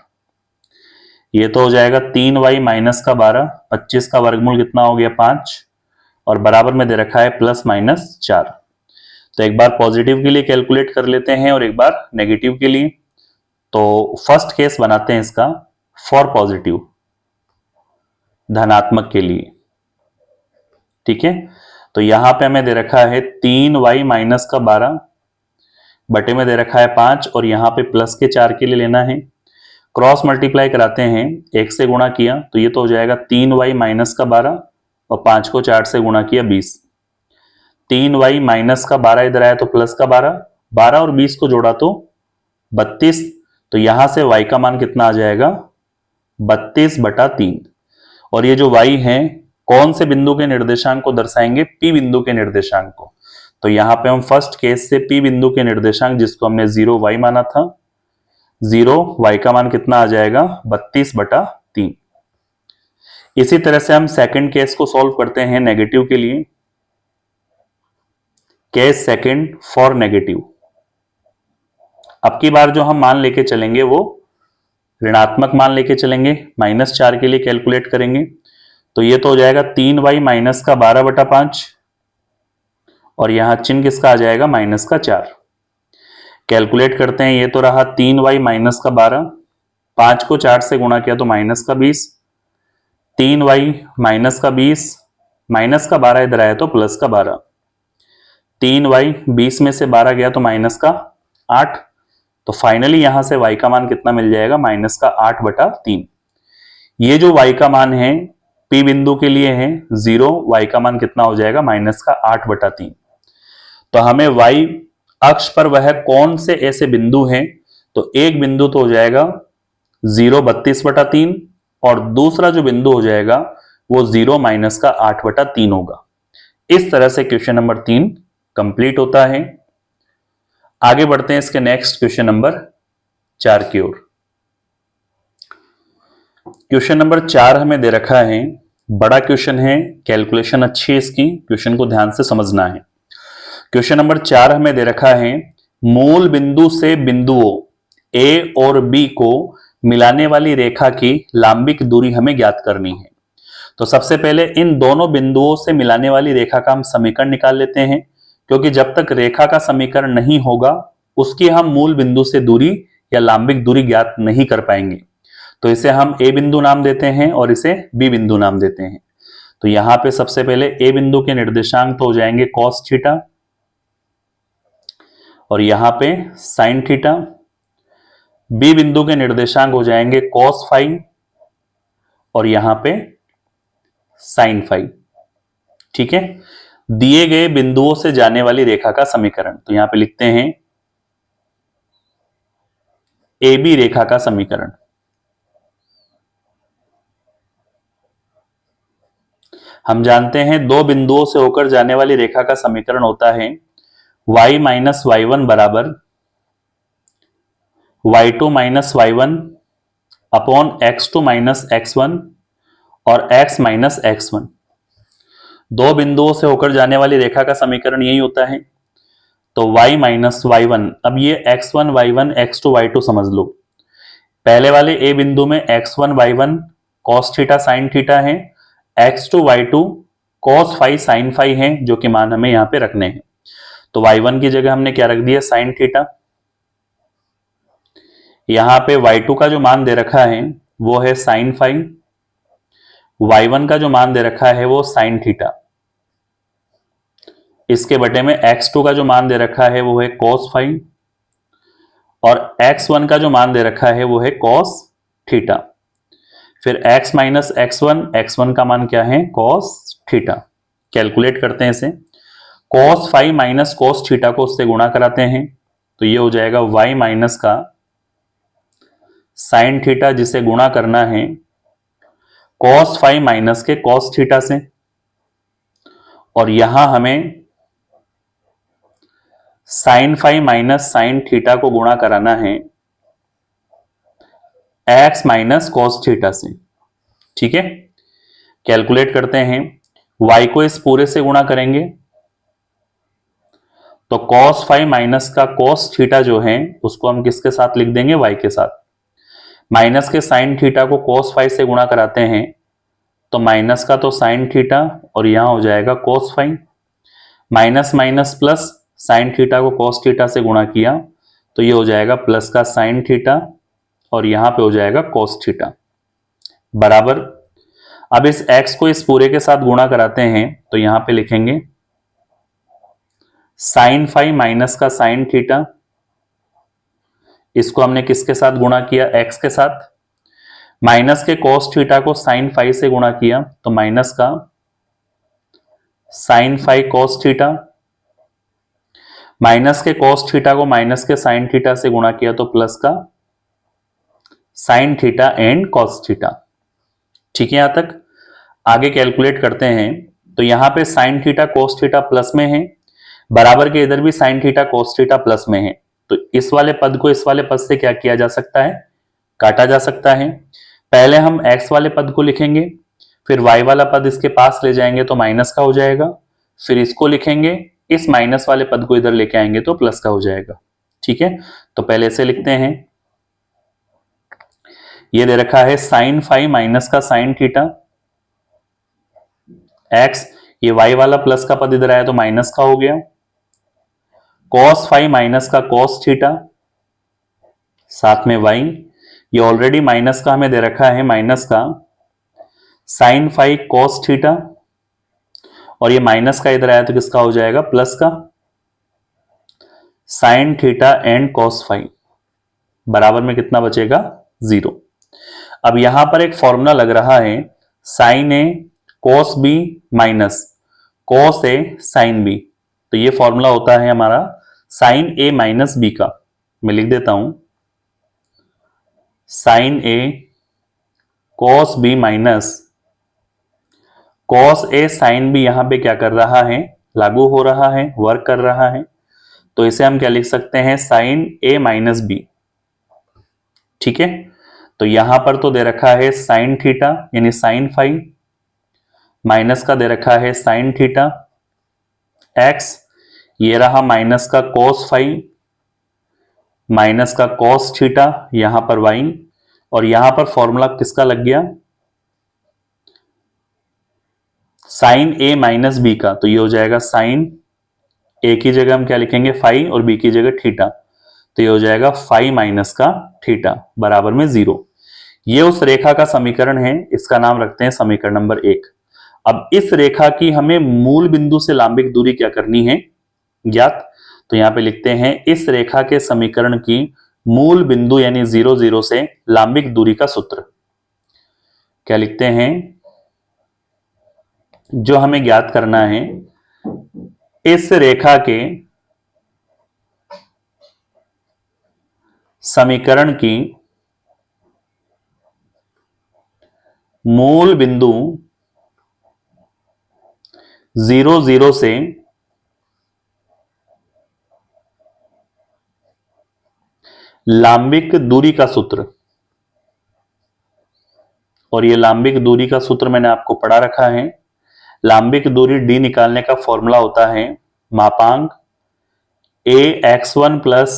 ये तो हो जाएगा 3y माइनस का 12, 25 का वर्गमूल कितना हो गया 5 और बराबर में दे रखा है प्लस माइनस 4। तो एक बार पॉजिटिव के लिए कैलकुलेट कर लेते हैं और एक बार नेगेटिव के लिए। तो फर्स्ट केस बनाते हैं इसका फॉर पॉजिटिव, धनात्मक के लिए। ठीक है, तो यहां पे हमें दे रखा है 3y माइनस का 12 बटे में दे रखा है 5 और यहां पे प्लस के 4 के लिए लेना है। क्रॉस मल्टीप्लाई कराते हैं, 1 से गुणा किया तो ये तो हो जाएगा 3y माइनस का 12 और 5 को 4 से गुणा किया 20। 3y माइनस का 12 इधर आया तो प्लस का 12, 12 और 20 को जोड़ा तो 32। तो यहां से y का मान कितना आ जाएगा 32 बटा 3। और ये जो y है कौन से बिंदु के निर्देशांक को दर्शाएंगे, P बिंदु के निर्देशांक को। तो यहां पे हम फर्स्ट केस से P बिंदु के निर्देशांक जिसको हमने 0y माना था, 0y का मान कितना आ जाएगा 32 बटा 3। इसी तरह से हम सेकंड केस को सॉल्व करते हैं नेगेटिव के लिए। Case second for negative. अब की बार जो हम मान लेके चलेंगे वो ऋणात्मक मान लेके चलेंगे, -4 के लिए कैलकुलेट करेंगे। तो ये तो हो जाएगा 3y माइनस का 12 बटा 5 और यहां चिन्ह किसका आ जाएगा माइनस का 4। कैलकुलेट करते हैं, ये तो रहा 3y माइनस का 12, 5 को 4 से गुणा किया तो माइनस का 20, 3y माइनस का 20 माइनस का 12 इधर आया तो प्लस का 12, 3y 20 में से 12 गया तो माइनस का 8। तो फाइनली यहां से y का मान कितना मिल जाएगा माइनस का 8 बटा 3। ये जो y का मान है P बिंदु के लिए है 0, y का मान कितना हो जाएगा माइनस का 8 बटा 3। तो हमें y अक्ष पर वह कौन से ऐसे बिंदु हैं, तो एक बिंदु तो हो जाएगा 0 32 बटा 3 और दूसरा जो बिंदु हो जाएगा वो 0 माइनस का 8 बटा 3 होगा। इस तरह से क्वेश्चन नंबर 3 कंप्लीट होता है। आगे बढ़ते हैं इसके नेक्स्ट क्वेश्चन नंबर 4 की ओर। क्वेश्चन नंबर 4 हमें दे रखा है, बड़ा क्वेश्चन है, कैलकुलेशन अच्छी है इसकी, क्वेश्चन को ध्यान से समझना है। क्वेश्चन नंबर 4 हमें दे रखा है, मूल बिंदु से बिंदुओं A और B को मिलाने वाली रेखा की लांबिक दूरी हमें ज्ञात करनी है। तो सबसे पहले इन दोनों बिंदुओं से मिलाने वाली रेखा का हम समीकरण निकाल लेते हैं, क्योंकि जब तक रेखा का समीकरण नहीं होगा उसकी हम मूल बिंदु से दूरी या लांबिक दूरी ज्ञात नहीं कर पाएंगे। तो इसे हम A बिंदु नाम देते हैं और इसे B बिंदु नाम देते हैं। तो यहां पे सबसे पहले A बिंदु के निर्देशांक तो हो जाएंगे cos थीटा और यहां पे sin थीटा। B बिंदु के निर्देशांक हो जाएंगे cos फाई और यहां पे sin फाई। ठीक है, दिए गए बिंदुओं से जाने वाली रेखा का समीकरण। तो यहां पे लिखते हैं ए बी रेखा का समीकरण। हम जानते हैं दो बिंदुओं से होकर जाने वाली रेखा का समीकरण होता है y माइनस वाई वन बराबर y2 minus Y one upon x2 minus X one और x माइनस एक्स वन। दो बिंदुओं से होकर जाने वाली रेखा का समीकरण यही होता है। तो y माइनस वाई वन, अब ये x1 y1 x2 y2 समझ लो। पहले वाले ए बिंदु में x1 y1 cos theta sin theta है, x2 y2 cos phi sin phi है, जो कि मान हमें यहां पे रखने हैं। तो y1 की जगह हमने क्या रख दिया, sin थीटा। यहां पे y2 का जो मान दे रखा है वो है sin फाई, y1 का जो मान दे रखा है वो sin थीटा। इसके बटे में x2 का जो मान दे रखा है वो है cos फाई और x1 का जो मान दे रखा है वो है cos थीटा। फिर x माइनस x1 का मान क्या है, cos थीटा। कैलकुलेट करते हैं इसे। cos phi minus cos theta को उससे गुणा कराते हैं, तो ये हो जाएगा y माइनस का sin थीटा, जिसे गुणा करना है cos फाई माइनस के cos थीटा से। और यहां हमें sin phi minus sin theta को गुणा कराना है x माइनस cos थीटा से। ठीक है, कैलकुलेट करते हैं। y को इस पूरे से गुणा करेंगे तो cos फाई माइनस का cos थीटा जो है उसको हम किसके साथ लिख देंगे, y के साथ। माइनस के sin थीटा को cos फाई से गुणा कराते हैं तो माइनस का तो sin थीटा और यहां हो जाएगा cos phi. Minus minus plus, sin theta को cos थीटा से गुणा किया तो ये हो जाएगा प्लस का sin थीटा और यहां पे हो जाएगा cos थीटा बराबर। अब इस x को इस पूरे के साथ गुणा कराते हैं तो यहां पे लिखेंगे sin फाई माइनस का sin थीटा, इसको हमने किसके साथ गुणा किया, x के साथ। माइनस के cos थीटा को sin फाई से गुणा किया तो माइनस का sin phi cos theta, minus के cos थीटा को माइनस के sin थीटा से गुणा किया तो प्लस का sin theta and cos theta. ठीक है, यहां तक। आगे कैलकुलेट करते हैं तो यहां पे sin theta cos theta plus में है, बराबर के इधर भी sin theta cos theta plus में है। तो इस वाले पद को इस वाले पद से क्या किया जा सकता है, काटा जा सकता है। पहले हम x वाले पद को लिखेंगे, फिर y वाला पद इसके पास ले जाएंगे तो माइनस का हो जाएगा, फिर इसको लिखेंगे, इस माइनस वाले पद को इधर लेके आएंगे तो प्लस का हो जाएगा। ठीक है, तो पहले से लिखते हैं। ये दे रखा है sin फाई माइनस का sin थीटा x, ये y वाला प्लस का पद इधर आया तो माइनस का हो गया, cos फाई माइनस का cos थीटा साथ में y, ये ऑलरेडी माइनस का हमें दे रखा है, माइनस का sin फाई cos थीटा और ये माइनस का इधर आया तो किसका हो जाएगा, प्लस का sin theta and cos phi बराबर में कितना बचेगा, 0। अब यहां पर एक फॉर्मूला लग रहा है sin a cos b minus cos a sin b। तो ये फॉर्मूला होता है हमारा sin a माइनस b का। मैं लिख देता हूं sin a cos b minus cos a sin b। यहां पे क्या कर रहा है, लागू हो रहा है, वर्क कर रहा है। तो इसे हम क्या लिख सकते हैं, sin a माइनस b। ठीक है, तो यहां पर तो दे रखा है sin थीटा यानी sin फाई, माइनस का दे रखा है sin थीटा x, ये रहा माइनस का cos फाई, माइनस का cos थीटा यहां पर y, और यहां पर फॉर्मूला किसका लग गया, sin a माइनस b का। तो ये हो जाएगा sin a की जगह हम क्या लिखेंगे, फाई, और b की जगह थीटा। तो ये हो जाएगा फाई माइनस का थीटा बराबर में 0। ये उस रेखा का समीकरण है, इसका नाम रखते हैं समीकरण नंबर 1। अब इस रेखा की हमें मूल बिंदु से लांबिक दूरी क्या करनी है, ज्ञात। तो यहां पे लिखते हैं इस रेखा के समीकरण की मूल बिंदु यानी 0 0 से लांबिक दूरी का सूत्र। क्या लिखते हैं, जो हमें ज्ञात करना है इस रेखा के समीकरण की मूल बिंदु 0 0 से लांबिक दूरी का सूत्र, और ये लांबिक दूरी का सूत्र मैंने आपको पढ़ा रखा है। लांबिक दूरी डी निकालने का फॉर्मूला होता है मापांक a x1 plus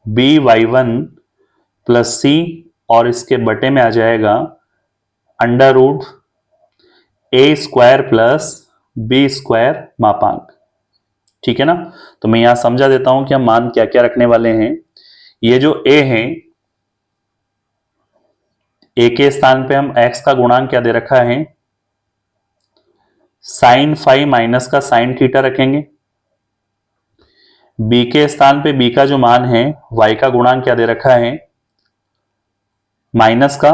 b y1 plus c, और इसके बटे में आ जाएगा अंडर रूट ए स्क्वायर प्लस बी स्क्वायर मापांक। ठीक है ना। तो मैं यहां समझा देता हूं कि हम मान क्या क्या रखने वाले हैं। ये जो a है, a के स्थान पे हम x का गुणांक क्या दे रखा है, साइन फाई माइनस का साइन थीटा रखेंगे। b के स्थान पे b का जो मान है, y का गुणांक क्या दे रखा है, माइनस का,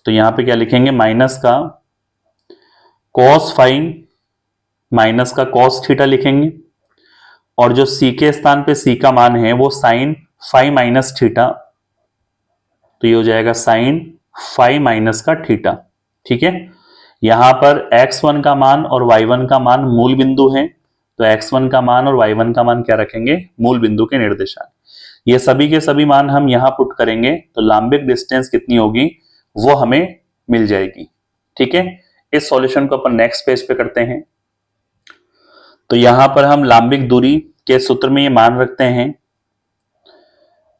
तो यहां पे क्या लिखेंगे, माइनस का कॉस फाई माइनस का कॉस थीटा लिखेंगे। और जो c के स्थान पे c का मान है वो साइन फाई माइनस थीटा, तो ये हो जाएगा साइन फाई माइनस का थीटा। ठीक है। यहां पर x1 का मान और y1 का मान मूल बिंदु है, तो x1 का मान और y1 का मान क्या रखेंगे, मूल बिंदु के निर्देशांक। ये सभी के सभी मान हम यहां पुट करेंगे तो लांबिक डिस्टेंस कितनी होगी वो हमें मिल जाएगी। ठीक है। इस सॉल्यूशन को अपन नेक्स्ट पेज पे करते हैं। तो यहां पर हम लांबिक दूरी के सूत्र में ये मान रखते हैं।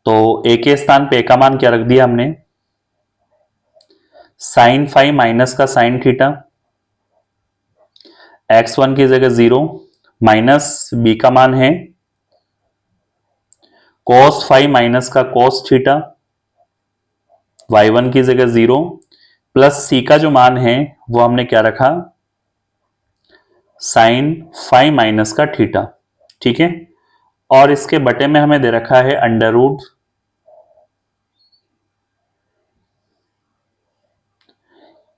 तो a के स्थान पे a का मान क्या रख दिया हमने, साइन फाई माइनस का साइन थीटा, x1 की जगह 0 माइनस b का मान है कॉस फाई माइनस का कॉस थीटा, y1 की जगह 0 प्लस c का जो मान है वो हमने क्या रखा, साइन फाई माइनस का थीटा। ठीक है। और इसके बटे में हमें दे रखा है under root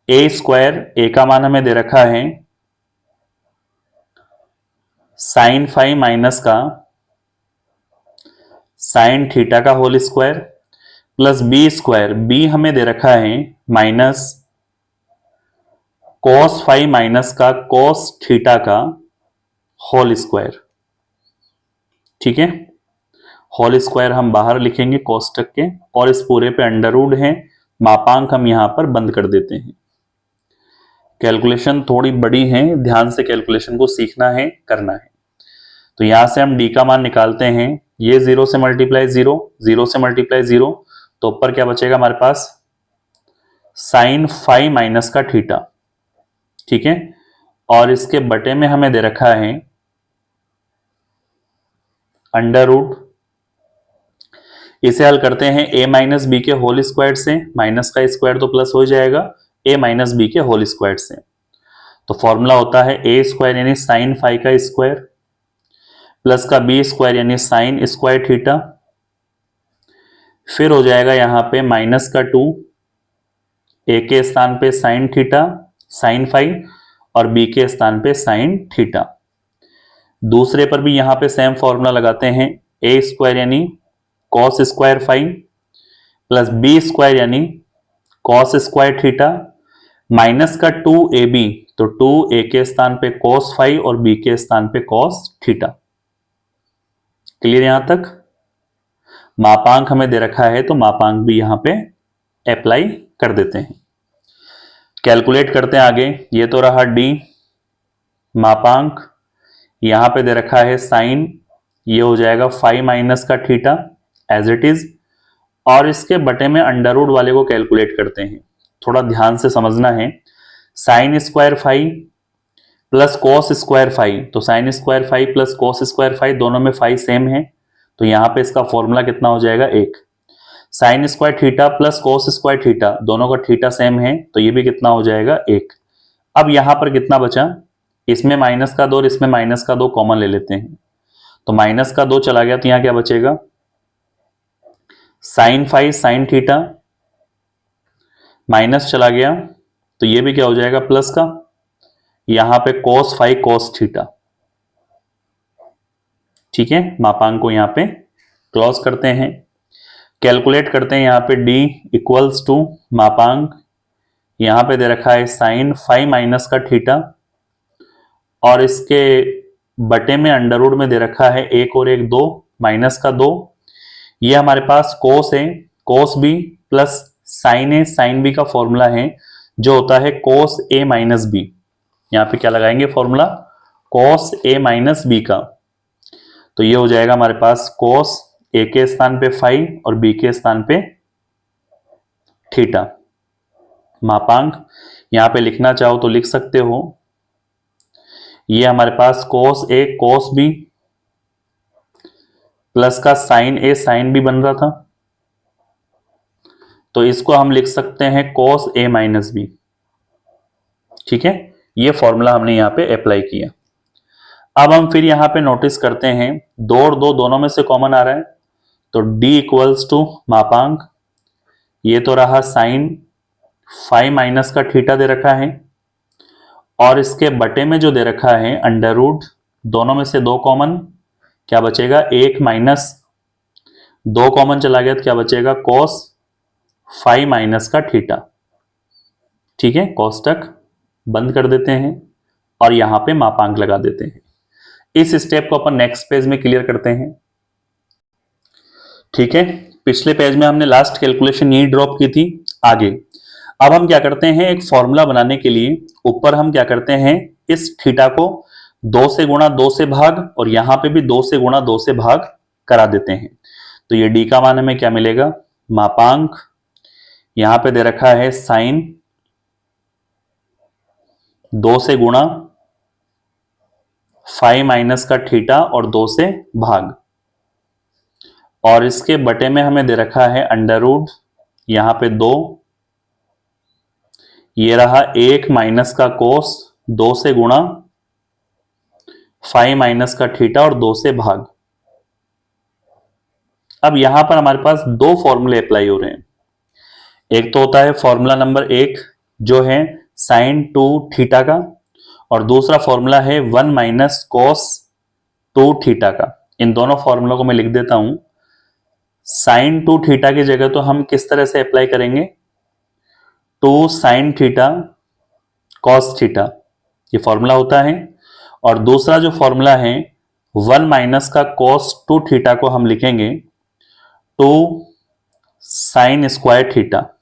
A square, A का मान हमें दे रखा है साइन फाई माइनस का साइन थीटा का whole square, plus B square, B हमें दे रखा है माइनस कॉस फाई माइनस का कॉस थीटा का होल स्क्वायर। ठीक है। होल स्क्वायर हम बाहर लिखेंगे कोष्टक के, और इस पूरे पे अंडर रूट है, मापांक हम यहां पर बंद कर देते हैं। कैलकुलेशन थोड़ी बड़ी है, ध्यान से कैलकुलेशन को सीखना है, करना है। तो यहां से हम डी का मान निकालते हैं, ये 0 से मल्टीप्लाई 0, 0 से मल्टीप्लाई 0, तो ऊपर क्या बचेगा हमारे पास, साइन फाई माइनस का थीटा। ठीक है। और इसके बटे में हमें दे रखा है अंडर रूट, इसे हल करते हैं a माइनस बी के होल स्क्वायर से, माइनस का स्क्वायर तो प्लस हो जाएगा, a माइनस बी के होल स्क्वायर से। तो फॉर्मूला होता है a स्क्वायर यानी साइन फाई का स्क्वायर प्लस का b स्क्वायर यानी साइन स्क्वायर थीटा, फिर हो जाएगा यहां पे माइनस का 2, a के स्थान पे साइन थीटा साइन फाई और b के स्थान पे साइन थीटा। दूसरे पर भी यहां पे सेम फॉर्मूला लगाते हैं, a स्क्वायर यानी cos square phi plus B square यानी कॉस स्क्वायर थीटा, माइनस का 2ab, तो 2a के स्थान पे कॉस फाई और b के स्थान पे कॉस थीटा। क्लियर यहां तक। मापांक हमें दे रखा है तो मापांक भी यहां पे अप्लाई कर देते हैं। कैलकुलेट करते हैं आगे। ये तो रहा डी, मापांक यहां पे दे रखा है साइन, ये हो जाएगा फाई माइनस का थीटा एज इट इज, और इसके बटे में अंडर रूट वाले को कैलकुलेट करते हैं। थोड़ा ध्यान से समझना है। Sine square phi plus cos square phi, तो sine square phi plus cos square phi, दोनों में फाई सेम है, तो यहां पे इसका फॉर्मूला कितना हो जाएगा, 1। Sine square theta plus cos square theta, दोनों का थीटा सेम है, तो ये भी कितना हो जाएगा, 1। अब यहां पर कितना बचा, इसमें माइनस का 2 और इसमें माइनस का 2 कॉमन ले लेते हैं, तो माइनस का 2 चला गया तो यहां क्या बचेगा, sine phi sine theta, minus चला गया तो ये भी क्या हो जाएगा, प्लस का, यहां पे cos फाई cos थीटा। ठीक है, मापांक को यहां पे क्लोज करते हैं, कैलकुलेट करते हैं। यहां पे d इक्वल्स टू मापांक यहां पे दे रखा है साइन फाई माइनस का थीटा, और इसके बटे में अंडर रूट में दे रखा है एक और एक दो, माइनस का दो। ये हमारे पास कोस है, कोस बी प्लस साइन ए साइन बी का फॉर्मूला है जो होता है कोस ए माइनस बी। यहां पे क्या लगाएंगे फॉर्मूला, कोस ए माइनस बी का। तो ये हो जाएगा हमारे पास कोस ए के स्थान पे फाई और बी के स्थान पे थीटा। मापांक यहां पे लिखना चाहो तो लिख सकते हो, ये हमारे पास कोस ए कोस बी प्लस का साइन ए साइन बी बन रहा था, तो इसको हम लिख सकते हैं कोस ए माइनस बी। ठीक है, ये फॉर्मूला हमने यहां पे अप्लाई किया। अब हम फिर यहां पे नोटिस करते हैं दो और दो दोनों में से कॉमन आ रहा है, तो d इक्वल्स टू मापांक ये तो रहा साइन फाई माइनस का थीटा दे रखा है, और इसके बटे में जो दे रखा है अंडर रूट, दोनों में से दो कॉमन, क्या बचेगा एक माइनस दो कॉमन चला गया तो क्या बचेगा कोस फाई माइनस का थीटा। ठीक है, कोष्टक बंद कर देते हैं और यहां पे मापांक लगा देते हैं। इस स्टेप को अपन नेक्स्ट पेज में क्लियर करते हैं। ठीक है, पिछले पेज में हमने लास्ट कैलकुलेशन यही ड्रॉप की थी। आगे अब हम क्या करते हैं, एक फॉर्मूला बनाने के लिए ऊपर हम क्या करते हैं, इस थीटा को 2 से गुणा 2 से भाग, और यहां पे भी 2 से गुणा 2 से भाग करा देते हैं। तो ये d का मान हमें क्या मिलेगा, मापांक यहां पे दे रखा है साइन 2 से गुणा फाई माइनस का थीटा और 2 से भाग, और इसके बटे में हमें दे रखा है अंडर रूट यहां पे 2, ये रहा एक माइनस का कोस 2 से गुणा फाई माइनस का थीटा और 2 से भाग। अब यहां पर हमारे पास दो फॉर्मूले अप्लाई हो रहे हैं। एक तो होता है फॉर्मूला नंबर 1 जो है साइन 2 थीटा का, और दूसरा फॉर्मूला है 1 माइनस कोस 2 थीटा का। इन दोनों फॉर्मूलों को मैं लिख देता हूं। साइन 2 थीटा की जगह तो हम किस तरह से अप्लाई करेंगे, 2 साइन थीटा कॉस थीटा, ये फॉर्मूला होता है। और दूसरा जो फॉर्मूला है 1 माइनस का कोस 2 थीटा को हम लिखेंगे 2 साइन स्क्वायर थीटा।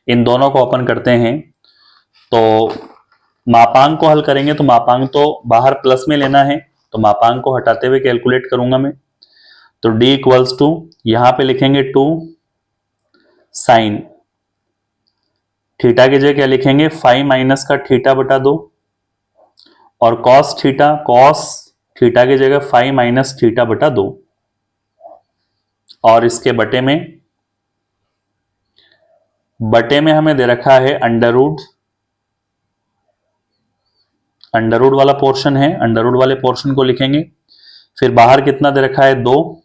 इन दोनों को ओपन करते हैं, तो मापांक को हल करेंगे तो मापांक तो बाहर प्लस में लेना है, तो मापांक को हटाते हुए कैलकुलेट करूंगा मैं। तो d इक्वल्स टू यहां पे लिखेंगे 2 साइन थीटा की जगह क्या लिखेंगे फाई माइनस का थीटा बटा 2, और कॉस थीटा की जगह फाई माइनस थीटा बटा 2, और इसके बटे में हमें दे रखा है अंडर रूट वाला पोर्शन है, अंडर रूट वाले पोर्शन को लिखेंगे। फिर बाहर कितना दे रखा है 2,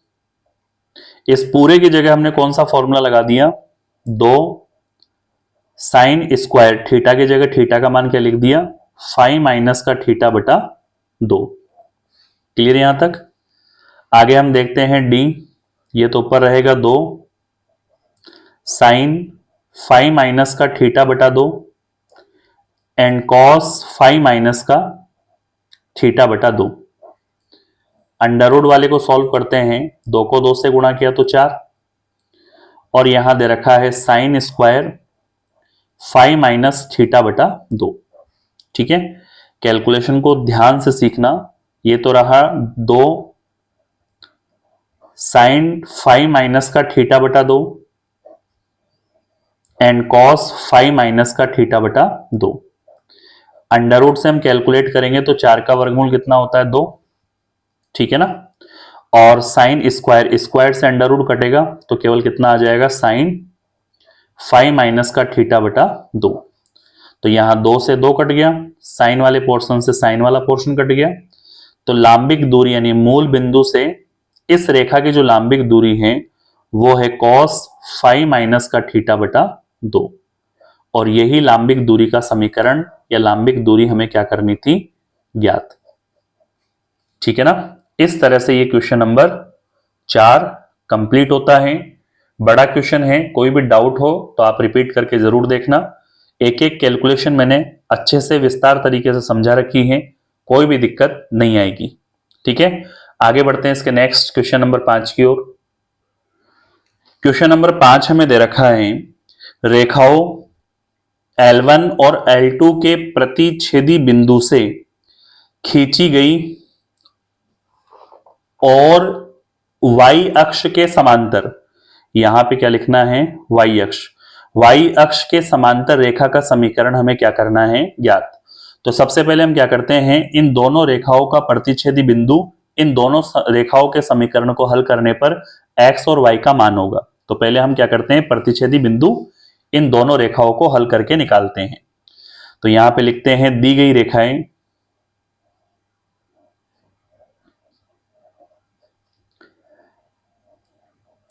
इस पूरे की जगह हमने कौन सा फॉर्मूला लगा दिया, 2 साइन स्क्वायर थीटा की जगह थीटा का मान क्या लिख दिया, फाई माइनस का थीटा बटा 2। क्लियर यहां तक। आगे हम देखते हैं d, ये तो ऊपर रहेगा 2 साइन फाई माइनस का थीटा बटा 2 एंड कॉस फाई माइनस का थीटा बटा 2। अंडर रूट वाले को सॉल्व करते हैं, 2 को 2 से गुणा किया तो 4, और यहां दे रखा है sine square phi minus theta बटा 2। ठीक है, कैलकुलेशन को ध्यान से सीखना। ये तो रहा 2 साइन फाई माइनस का थीटा बटा 2 एंड कॉस फाई माइनस का थीटा बटा 2। अंडर रूट से हम कैलकुलेट करेंगे तो 4 का वर्गमूल कितना होता है 2। ठीक है ना, और साइन स्क्वायर से अंडर रूट कटेगा तो केवल कितना आ जाएगा साइन फाई माइनस का थीटा बटा 2। तो यहां 2 से 2 कट गया, साइन वाले पोर्शन से साइन वाला पोर्शन कट गया। तो लांबिक दूरी यानी मूल बिंदु से इस रेखा की जो लांबिक दूरी है वो है कॉस फाई माइनस का थीटा बटा 2, और यही लांबिक दूरी का समीकरण या लांबिक दूरी हमें क्या करनी थी, ज्ञात। ठीक है ना। इस तरह से ये क्वेश्चन नंबर 4 कंप्लीट होता है। बड़ा क्वेश्चन है, कोई भी डाउट हो तो आप रिपीट करके जरूर देखना। एक एक कैलकुलेशन मैंने अच्छे से विस्तार तरीके से समझा रखी है, कोई भी दिक्कत नहीं आएगी। ठीक है, आगे बढ़ते हैं इसके नेक्स्ट क्वेश्चन नंबर 5 की ओर। क्वेश्चन नंबर 5 हमें दे रखा है, रेखाओं L1 और L2 के प्रतिच्छेदी बिंदु से खींची गई और y अक्ष के समांतर, यहां पे क्या लिखना है, y अक्ष, y अक्ष के समांतर रेखा का समीकरण हमें क्या करना है, ज्ञात। तो सबसे पहले हम क्या करते हैं, इन दोनों रेखाओं का प्रतिच्छेदी बिंदु, इन दोनों रेखाओं के समीकरण को हल करने पर x और y का मान होगा। तो पहले हम क्या करते हैं, प्रतिच्छेदी बिंदु इन दोनों रेखाओं को हल करके निकालते हैं। तो यहां पे लिखते हैं, दी गई रेखाएं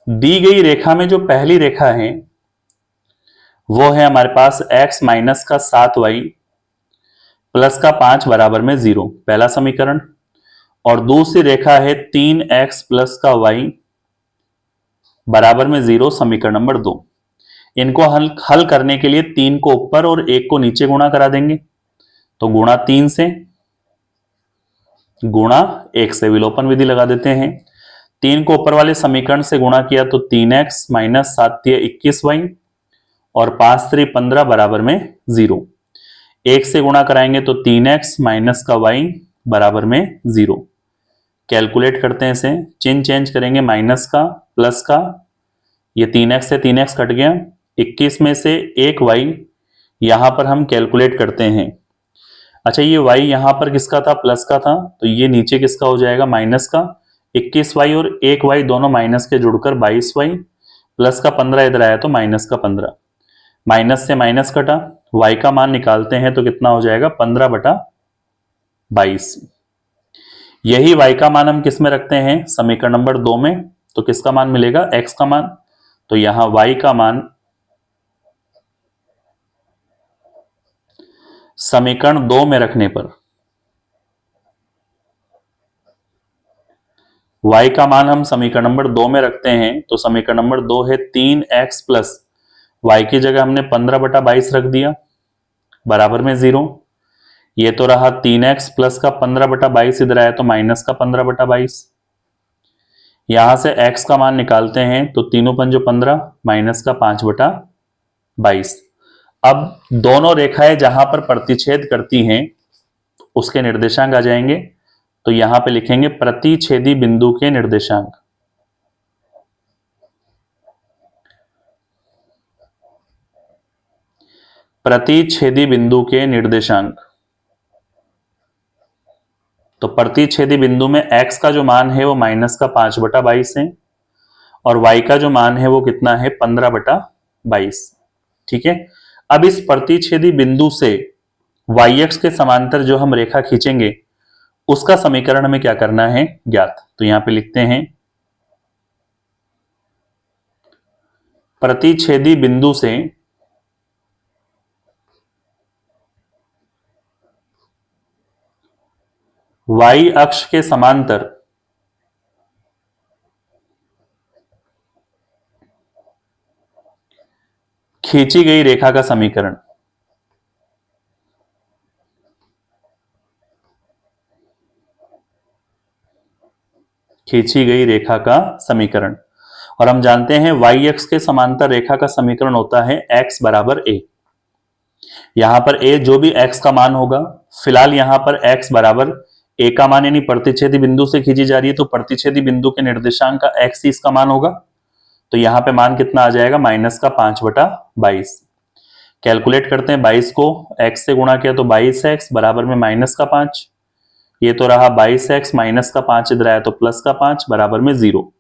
दी गई रेखा में जो पहली रेखा है वो है हमारे पास x माइनस का 7y प्लस का 5 बराबर में 0, पहला समीकरण। और दूसरी रेखा है 3x प्लस का y बराबर में 0, समीकरण नंबर 2। इनको हल करने के लिए 3 को ऊपर और 1 को नीचे गुणा करा देंगे। तो गुणा 3 से, गुणा 1 से, विलोपन विधि लगा देते हैं। 3 को ऊपर वाले समीकरण से गुणा किया तो 3x माइनस 7 21y और 5 3 15 बराबर में 0। 1 से गुणा कराएंगे तो 3x माइनस का y बराबर में 0। कैलकुलेट करते हैं इसे, चिन्ह चेंज करेंगे, माइनस का प्लस का, ये 3x से 3x कट गया, 21 में से 1y यहां पर हम कैलकुलेट करते हैं। अच्छा, ये y यहां पर किसका था, प्लस का था, तो ये नीचे किसका हो जाएगा, माइनस का। 21y और 1y दोनों माइनस के जुड़कर 22y प्लस का 15 इधर आया तो माइनस का 15, माइनस से माइनस कटा, y का मान निकालते हैं तो कितना हो जाएगा, 15/22। यही y का मान हम किस में रखते हैं, समीकरण नंबर 2 में, तो किसका मान मिलेगा, x का मान। तो यहां y का मान समीकरण 2 में रखने पर, y का मान हम समीकरण नंबर 2 में रखते हैं तो समीकरण नंबर 2 है 3x प्लस y की जगह हमने 15/22 रख दिया बराबर में 0। ये तो रहा 3x प्लस का 15/22, इधर आया तो माइनस का 15/22। यहां से x का मान निकालते हैं तो तीनों पंजो 15 माइनस का 5/22। अब दोनों रेखाएं जहां पर प्रतिच्छेद करती हैं उसके निर्देशांक आ जाएंगे। तो यहां पे लिखेंगे प्रतिच्छेदी बिंदु के निर्देशांक। प्रतिच्छेदी बिंदु के निर्देशांक, तो प्रतिच्छेदी बिंदु में x का जो मान है वो माइनस का 5/22 है और y का जो मान है वो कितना है, 15/22। ठीक है, अब इस प्रतिच्छेदी बिंदु से y अक्ष के समांतर जो हम रेखा खींचेंगे उसका समीकरण हमें क्या करना है, ज्ञात। तो यहां पे लिखते हैं, प्रतिच्छेदी बिंदु से y अक्ष के समांतर खींची गई रेखा का समीकरण। खींची गई रेखा का समीकरण, और हम जानते हैं y अक्ष के समांतर रेखा का समीकरण होता है x बराबर a। यहां पर a जो भी x का मान होगा, फिलहाल यहां पर x बराबर a का मान, यानी प्रतिच्छेदी बिंदु से खींची जा रही है तो प्रतिच्छेदी बिंदु के निर्देशांक का x ही इसका मान होगा। तो यहां पे मान कितना आ जाएगा, माइनस का 5/22। कैलकुलेट करते हैं, 22 को x से गुणा किया तो 22x बराबर में माइनस का 5, ये तो रहा 22x माइनस का 5, इधर आया तो प्लस का 5 बराबर में 0।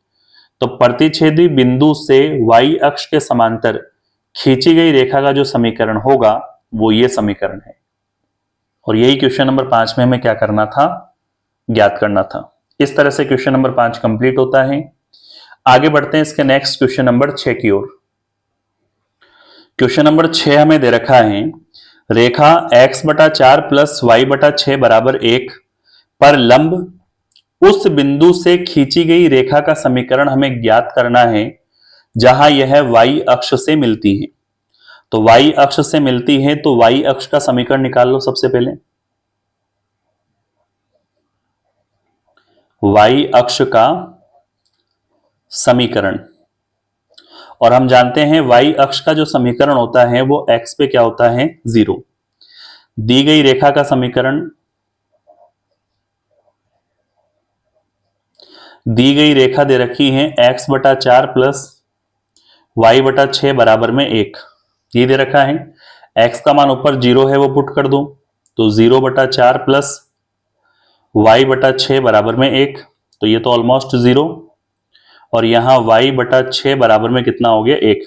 तो प्रतिच्छेदी बिंदु से y अक्ष के समांतर खींची गई रेखा का जो समीकरण होगा वो ये समीकरण है। और यही क्वेश्चन नंबर 5 में हमें क्या करना था, ज्ञात करना था। इस तरह से क्वेश्चन नंबर 5 कंप्लीट होता है। आगे बढ़ते हैं इसके नेक्स्ट क्वेश्चन नंबर 6 की ओर। क्वेश्चन नंबर 6 हमें दे रखा है रेखा x बटा 4 प्लस वाई बटा 6 बराबर 1 पर लंब उस बिंदु से खींची गई रेखा का समीकरण हमें ज्ञात करना है जहां यह y अक्ष से मिलती है। तो y अक्ष से मिलती है तो y अक्ष का समीकरण निकाल लो सबसे पहले। y अक्ष का समीकरण, और हम जानते हैं y अक्ष का जो समीकरण होता है वो x पे क्या होता है, 0। दी गई रेखा का समीकरण, दी गई रेखा दे रखी है x बटा 4 प्लस वाई बटा 6 बराबर में 1, ये दे रखा है। x का मान ऊपर 0 है वो पुट कर दो, तो 0 बटा 4 प्लस वाई बटा 6 बराबर में 1, तो ये तो ऑलमोस्ट 0, और यहां y बटा 6 बराबर में कितना हो गया, 1।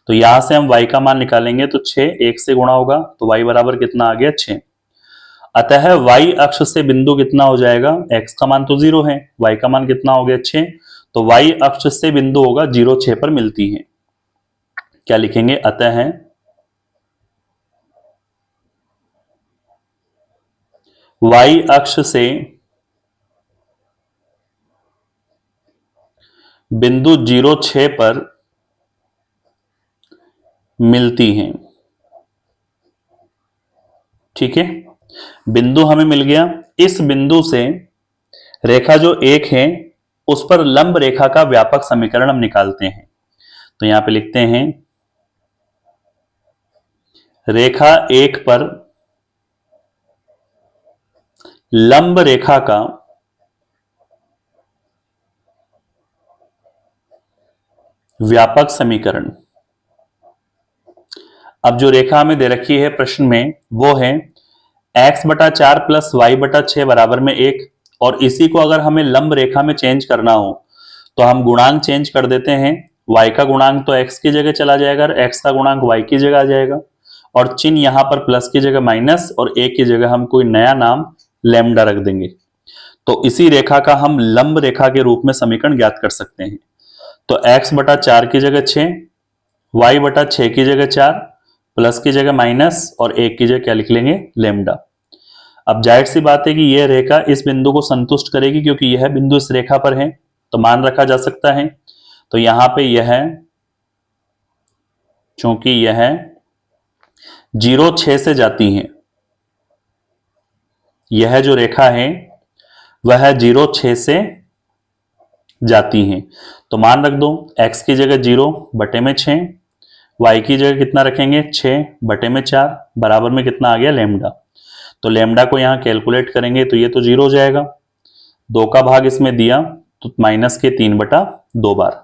तो यहां से हम y का मान निकालेंगे तो 6 1 से गुणा होगा, तो y बराबर कितना आ गया, 6। अतः y अक्ष से बिंदु कितना हो जाएगा, x का मान तो 0 है, y का मान कितना हो गया, 6। तो y अक्ष से बिंदु होगा 0 6 पर मिलती है। क्या लिखेंगे, अतः y अक्ष से बिंदु 0 6 पर मिलती हैं। ठीक है, बिंदु हमें मिल गया। इस बिंदु से रेखा जो एक है उस पर लंब रेखा का व्यापक समीकरण हम निकालते हैं। तो यहां पे लिखते हैं रेखा एक पर लंब रेखा का व्यापक समीकरण। अब जो रेखा हमें दे रखी है प्रश्न में वो है x बटा 4 प्लस वाई बटा 6 बराबर में 1, और इसी को अगर हमें लंब रेखा में चेंज करना हो तो हम गुणांक चेंज कर देते हैं। y का गुणांक तो x की जगह चला जाएगा और x का गुणांक y की जगह आ जाएगा, और चिन्ह यहां पर प्लस की जगह माइनस और एक की जगह हम कोई नया नाम लैम्डा रख देंगे। तो इसी रेखा का हम लंब रेखा के रूप में समीकरण ज्ञात कर सकते हैं। तो x बटा 4 की जगह 6, y बटा 6 की जगह 4, प्लस की जगह माइनस और एक की जगह क्या लिख लेंगे, लैम्डा। अब जाहिर सी बात है कि यह रेखा इस बिंदु को संतुष्ट करेगी क्योंकि यह बिंदु इस रेखा पर है, तो मान रखा जा सकता है। तो यहां पे यह, चूंकि यह 0 6 से जाती है, यह जो रेखा है वह 0 6 से जाती है, तो मान रख दो x की जगह 0 बटे में 6, y की जगह कितना रखेंगे, 6 बटे में 4, बराबर में कितना आ गया, लैम्डा। तो लैम्डा को यहां कैलकुलेट करेंगे तो ये तो 0 हो जाएगा, 2 का भाग इसमें दिया तो माइनस के 3 बटा 2 बार।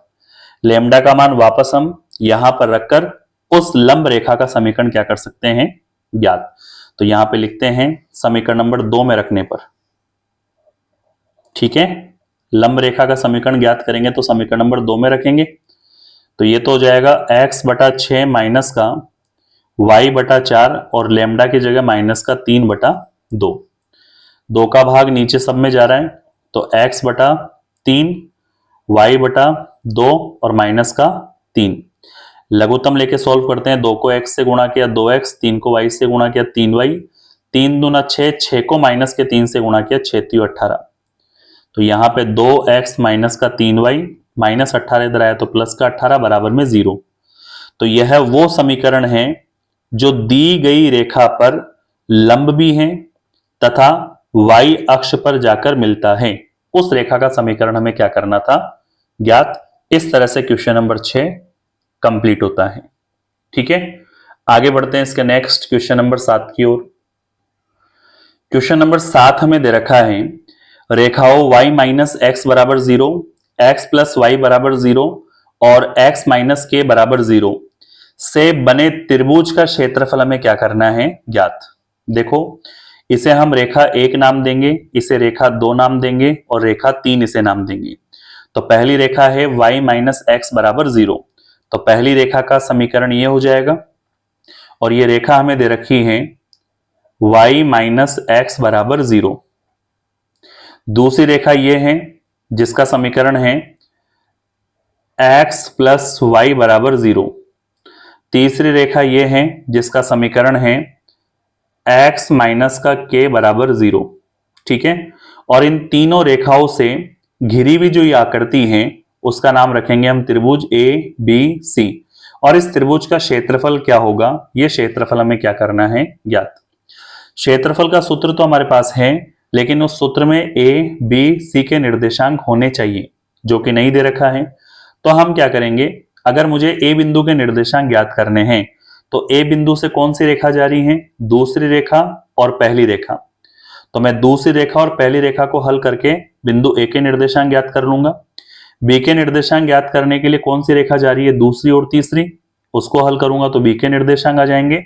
लैम्डा का मान वापस हम यहां पर रखकर उस लंब रेखा का समीकरण क्या कर सकते हैं, ज्ञात। तो यहां पे लिखते हैं समीकरण नंबर 2 में रखने पर। ठीक है, लंब रेखा का समीकरण ज्ञात करेंगे तो समीकरण नंबर 2 में रखेंगे। तो ये तो हो जाएगा x बटा 6 माइनस का y बटा 4 और लैम्डा की जगह माइनस का 3 बटा 2। 2 का भाग नीचे सब में जा रहा है, तो x बटा 3, y बटा 2 और माइनस का 3। लघुत्तम लेके सॉल्व करते हैं, 2 को x से गुणा किया 2x, 3 को y से गुणा किया 3y, 3 दूना 6, 6 को माइनस के 3 से गुणा किया 6 3 18। तो यहां पे 2x माइनस का 3y माइनस 18 इधर आया तो प्लस का 18 बराबर में 0। तो यह वो समीकरण है जो दी गई रेखा पर लंब भी है तथा y अक्ष पर जाकर मिलता है। उस रेखा का समीकरण हमें क्या करना था, ज्ञात। इस तरह से क्वेश्चन नंबर 6 कंप्लीट होता है। ठीक है, आगे बढ़ते हैं इसके नेक्स्ट क्वेश्चन नंबर 7 की ओर। क्वेश्चन नंबर 7 हमें दे रखा है रेखाओं y माइनस एक्स बराबर 0, x प्लस वाई बराबर 0 और x माइनस के बराबर 0 से बने त्रिभुज का क्षेत्रफल हमें क्या करना है, ज्ञात। देखो, इसे हम रेखा 1 नाम देंगे, इसे रेखा 2 नाम देंगे और रेखा 3 इसे नाम देंगे। तो पहली रेखा है y माइनस एक्स बराबर 0, तो पहली रेखा का समीकरण ये हो जाएगा, और ये रेखा हमें दे रखी है y माइनस एक्स बराबर 0। दूसरी रेखा ये है जिसका समीकरण है x प्लस वाई बराबर 0। तीसरी रेखा ये है जिसका समीकरण है x माइनस का k बराबर 0। ठीक है, और इन तीनों रेखाओं से घिरी हुई जो ये आकृति है उसका नाम रखेंगे हम त्रिभुज ए बी सी। और इस त्रिभुज का क्षेत्रफल क्या होगा, ये क्षेत्रफल हमें क्या करना है ज्ञात। क्षेत्रफल का सूत्र तो हमारे पास है, लेकिन उस सूत्र में ए बी सी के निर्देशांक होने चाहिए जो कि नहीं दे रखा है। तो हम क्या करेंगे, अगर मुझे ए बिंदु के निर्देशांक ज्ञात करने हैं तो ए बिंदु से कौन सी रेखा जा रही है, दूसरी रेखा और पहली रेखा। तो मैं दूसरी रेखा और पहली रेखा को हल करके बिंदु ए के निर्देशांक ज्ञात कर लूंगा। बी के निर्देशांक ज्ञात करने के लिए कौन सी रेखा जा रही है, दूसरी और तीसरी, उसको हल करूंगा तो बी के निर्देशांक आ जाएंगे।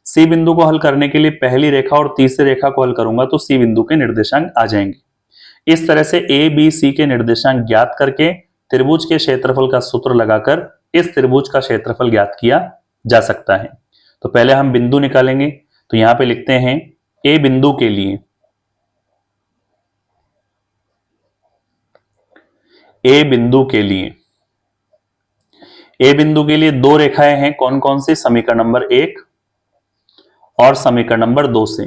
सी बिंदु को हल करने के लिए पहली रेखा और तीसरी रेखा को हल करूंगा तो सी बिंदु के निर्देशांक आ जाएंगे। इस तरह से ए बी सी के निर्देशांक ज्ञात करके त्रिभुज के क्षेत्रफल का सूत्र लगाकर इस त्रिभुज का क्षेत्रफल ज्ञात किया जा सकता है। तो पहले हम बिंदु निकालेंगे, तो यहां पे लिखते हैं ए बिंदु के लिए, ए बिंदु के लिए, ए बिंदु के लिए दो रेखाएं हैं, कौन कौन सी, समीकरण नंबर 1 और समीकरण नंबर 2 से।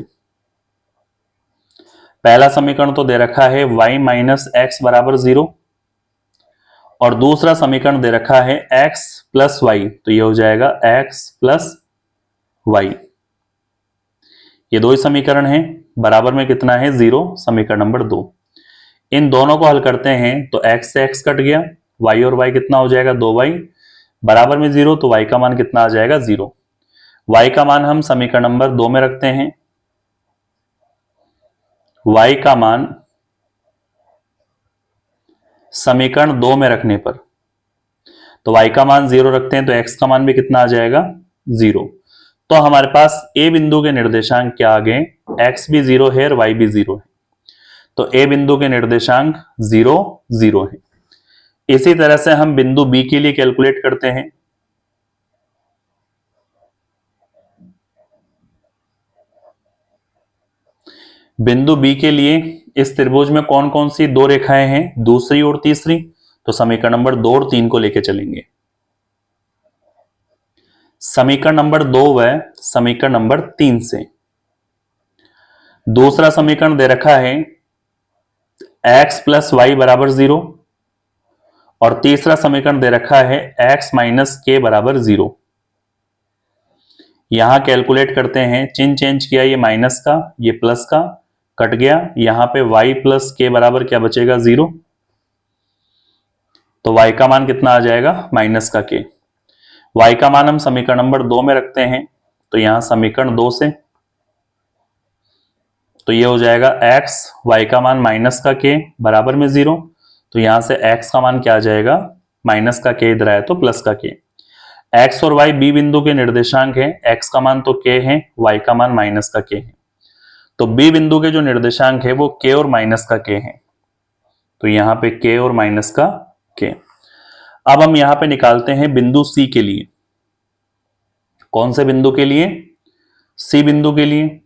पहला समीकरण तो दे रखा है y माइनस एक्स बराबर 0 और दूसरा समीकरण दे रखा है x प्लस वाई, तो ये हो जाएगा x प्लस वाई। ये दो ही समीकरण हैं, बराबर में कितना है 0, समीकरण नंबर 2। इन दोनों को हल करते हैं तो x से x कट गया, y और y कितना हो जाएगा 2y, बराबर में 0, तो y का मान कितना आ जाएगा 0। y का मान हम समीकरण नंबर 2 में रखते हैं, y का मान समीकरण 2 में रखने पर, तो y का मान 0 रखते हैं तो x का मान भी कितना आ जाएगा 0। तो हमारे पास a बिंदु के निर्देशांक क्या आ गए, x भी 0 है और y भी 0 है, तो a बिंदु के निर्देशांक 0 0 है। इसी तरह से हम बिंदु b के लिए कैलकुलेट करते हैं। बिंदु B के लिए इस त्रिभुज में कौन कौन सी दो रेखाएं हैं, दूसरी और तीसरी, तो समीकरण नंबर 2 और 3 को लेकर चलेंगे। समीकरण नंबर 2 व समीकरण नंबर 3 से। दूसरा समीकरण दे रखा है x प्लस वाई बराबर 0 और तीसरा समीकरण दे रखा है x माइनस के बराबर 0। यहां कैलकुलेट करते हैं, चिन्ह चेंज किया, ये माइनस का ये प्लस का कट गया, यहां पे y प्लस के बराबर क्या बचेगा 0, तो y का मान कितना आ जाएगा माइनस का k। y का मान हम समीकरण नंबर 2 में रखते हैं, तो यहां समीकरण 2 से, तो ये हो जाएगा x, y का मान माइनस का k बराबर में 0, तो यहां से x का मान क्या आ जाएगा, माइनस का k इधर आया तो प्लस का k। x और y b बिंदु के निर्देशांक है, x का मान तो k है, y का मान माइनस का k है, तो b बिंदु के जो निर्देशांक है वो k और माइनस का k है, तो यहां पे k और माइनस का k। अब हम यहां पे निकालते हैं बिंदु c के लिए, कौन से बिंदु के लिए, c बिंदु के लिए।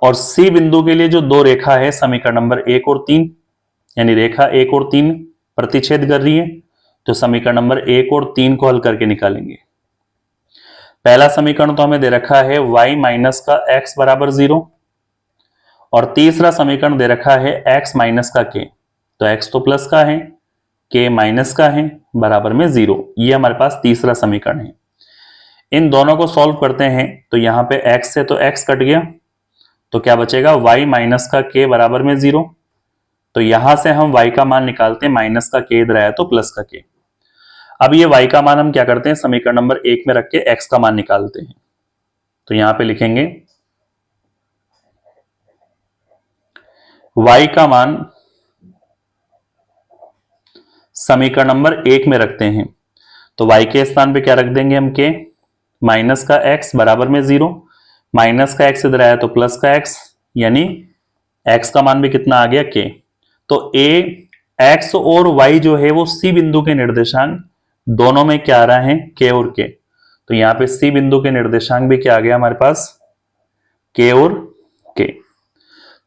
और c बिंदु के लिए जो दो रेखा है समीकरण नंबर 1 और 3, यानी रेखा 1 और 3 प्रतिच्छेद कर रही है, तो समीकरण नंबर 1 और 3 को हल करके निकालेंगे। पहला समीकरण तो हमें दे रखा है y माइनस का x बराबर 0 और तीसरा समीकरण दे रखा है x माइनस का k, तो x तो प्लस का है, k माइनस का है, बराबर में 0। ये हमारे पास तीसरा समीकरण है। इन दोनों को सॉल्व करते हैं तो यहां पे x से तो x कट गया, तो क्या बचेगा y माइनस का k बराबर में 0, तो यहां से हम y का मान निकालते हैं, माइनस का k इधर आया तो प्लस का k। अब ये y का मान हम क्या करते हैं, समीकरण नंबर 1 में रख के x का मान निकालते हैं, तो यहां पे लिखेंगे y का मान समीकरण नंबर 1 में रखते हैं, तो y के स्थान पे क्या रख देंगे हम k, माइनस का x बराबर में 0, माइनस का x इधर आया तो प्लस का x, यानी x का मान भी कितना आ गया k। तो a x और y जो है वो c बिंदु के निर्देशांक दोनों में क्या आ रहा है, k और k, तो यहां पे c बिंदु के निर्देशांक भी क्या आ गया हमारे पास, k और k।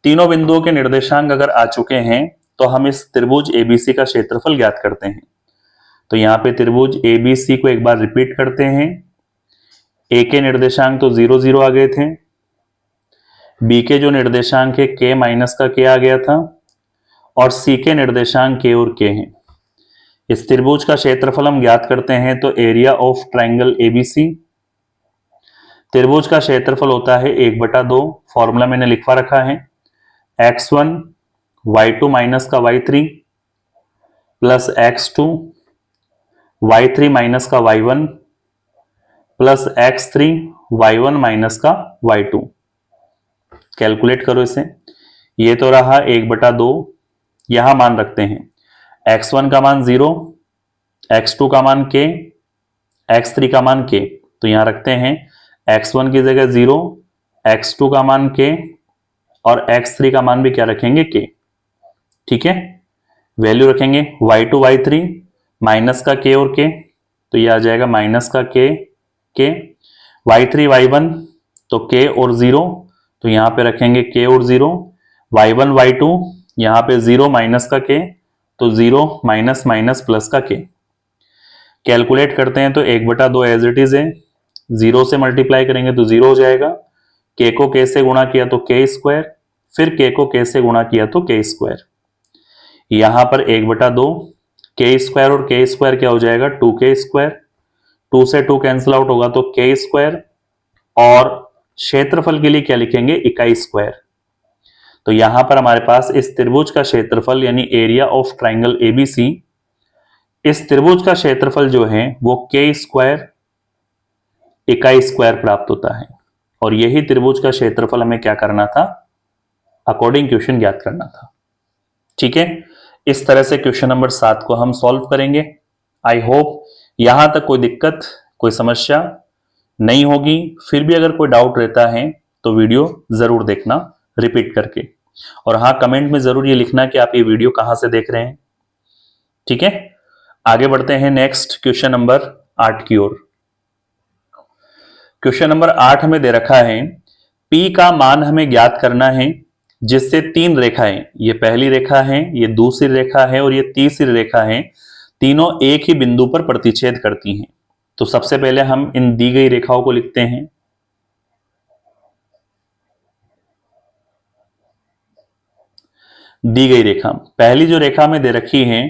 तीनों बिंदुओं के निर्देशांक अगर आ चुके हैं तो हम इस त्रिभुज एबीसी का क्षेत्रफल ज्ञात करते हैं। तो यहाँ पे त्रिभुज ABC को एक बार रिपीट करते हैं। ए के निर्देशांक तो 0 0 आ गए थे, बी के जो निर्देशांक है k माइनस का k आ गया था, और सी के निर्देशांक k और k हैं। इस त्रिभुज का क्षेत्रफल हम ज्ञात करते हैं तो एरिया ऑफ ट्राइंगल ABC, त्रिभुज का क्षेत्रफल होता है 1/2, फॉर्मूला मैंने लिखवा रखा है x1 y2 माइनस का y3 plus x2 y3 minus का y1 plus x3 y1 minus का y2। कैलकुलेट करो इसे। ये तो रहा 1/2, यहां मान रखते हैं x1 का मान 0, x2 का मान k, x3 का मान k। तो यहां रखते हैं x1 की जगह 0, x2 का मान k और x3 का मान भी क्या रखेंगे k। ठीक है, वैल्यू रखेंगे y2 y3 माइनस का k और k, तो ये आ जाएगा माइनस का k y3 y1 तो k और 0, तो यहां पे रखेंगे k और 0, y1 y2 यहां पे 0 माइनस का k, तो 0 माइनस माइनस प्लस का k। कैलकुलेट करते हैं तो 1/2 एज इट इज है, 0 से मल्टीप्लाई करेंगे तो 0 हो जाएगा, k को k से गुणा किया तो k स्क्वायर, फिर k को k से गुणा किया तो k स्क्वायर। यहां पर 1/2 k स्क्वायर और k स्क्वायर क्या हो जाएगा 2k स्क्वायर, 2 से 2 कैंसिल आउट होगा तो k स्क्वायर, और क्षेत्रफल के लिए क्या लिखेंगे इकाई स्क्वायर। तो यहां पर हमारे पास इस त्रिभुज का क्षेत्रफल यानी एरिया ऑफ ट्राइंगल ABC, इस त्रिभुज का क्षेत्रफल जो है वो k स्क्वायर इकाई स्क्वायर प्राप्त होता है, और यही त्रिभुज का क्षेत्रफल हमें क्या करना था अकॉर्डिंग क्वेश्चन ज्ञात करना था। ठीक है, इस तरह से क्वेश्चन नंबर 7 को हम सॉल्व करेंगे। आई होप यहां तक कोई दिक्कत कोई समस्या नहीं होगी। फिर भी अगर कोई डाउट रहता है तो वीडियो जरूर देखना रिपीट करके, और हाँ कमेंट में जरूर ये लिखना कि आप ये वीडियो कहां से देख रहे हैं। ठीक है, आगे बढ़ते हैं नेक्स्ट क्वेश्चन नंबर 8 की ओर। क्वेश्चन नंबर 8 हमें दे रखा है P का मान हमें ज्ञात करना है जिससे 3 रेखाएं, ये पहली रेखा है, ये दूसरी रेखा है और ये तीसरी रेखा है, तीनों एक ही बिंदु पर प्रतिच्छेद करती हैं। तो सबसे पहले हम इन दी गई रेखाओं को लिखते हैं। दी गई रेखा, पहली जो रेखा में दे रखी है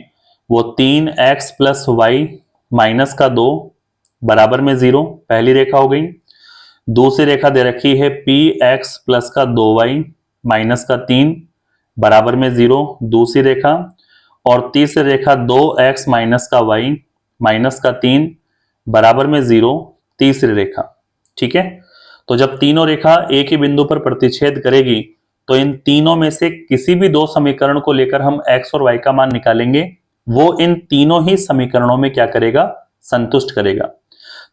वो 3x प्लस वाई माइनस का 2 बराबर में 0, पहली रेखा हो गई। दूसरी रेखा दे रखी है px प्लस का 2y माइनस का 3 बराबर में 0, दूसरी रेखा। और तीसरी रेखा 2x माइनस का y माइनस का 3 बराबर में 0, तीसरी रेखा। ठीक है, तो जब तीनों रेखा एक ही बिंदु पर प्रतिच्छेद करेगी तो इन तीनों में से किसी भी दो समीकरण को लेकर हम x और y का मान निकालेंगे, वो इन तीनों ही समीकरणों में क्या करेगा संतुष्ट करेगा।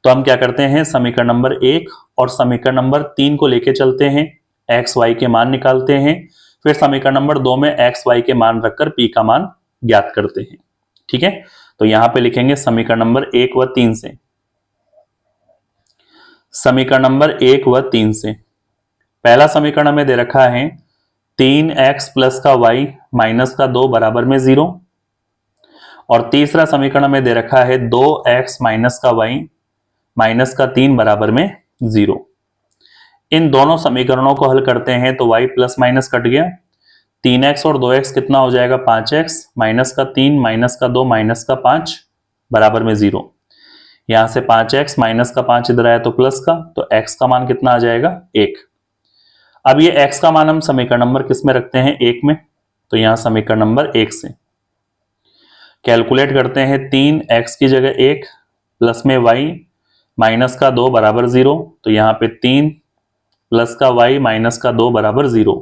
तो हम क्या करते हैं समीकरण नंबर 1 और समीकरण नंबर 3 को लेके चलते हैं, x y के मान निकालते हैं, फिर समीकरण नंबर 2 में x y के मान रखकर p का मान ज्ञात करते हैं। ठीक है, तो यहां पे लिखेंगे समीकरण नंबर 1 व 3 से। समीकरण नंबर 1 व 3 से पहला समीकरण हमें दे रखा है 3x प्लस का y माइनस का 2 बराबर में 0, और तीसरा समीकरण हमें दे रखा है 2x माइनस का y माइनस का 3 बराबर में 0। इन दोनों समीकरणों को हल करते हैं तो y प्लस माइनस कट गया, 3x और 2x कितना हो जाएगा 5x माइनस का 3 माइनस का 2 माइनस का 5 बराबर में 0। यहां से 5x माइनस का 5 इधर आया तो प्लस का, तो x का मान कितना आ जाएगा 1। अब ये x का मान हम समीकरण नंबर किस में रखते हैं 1 में, तो यहां समीकरण नंबर 1 से कैलकुलेट करते हैं 3x की जगह 1 प्लस में y माइनस का 2 बराबर 0, तो यहां पे 3 प्लस का y माइनस का 2 बराबर 0,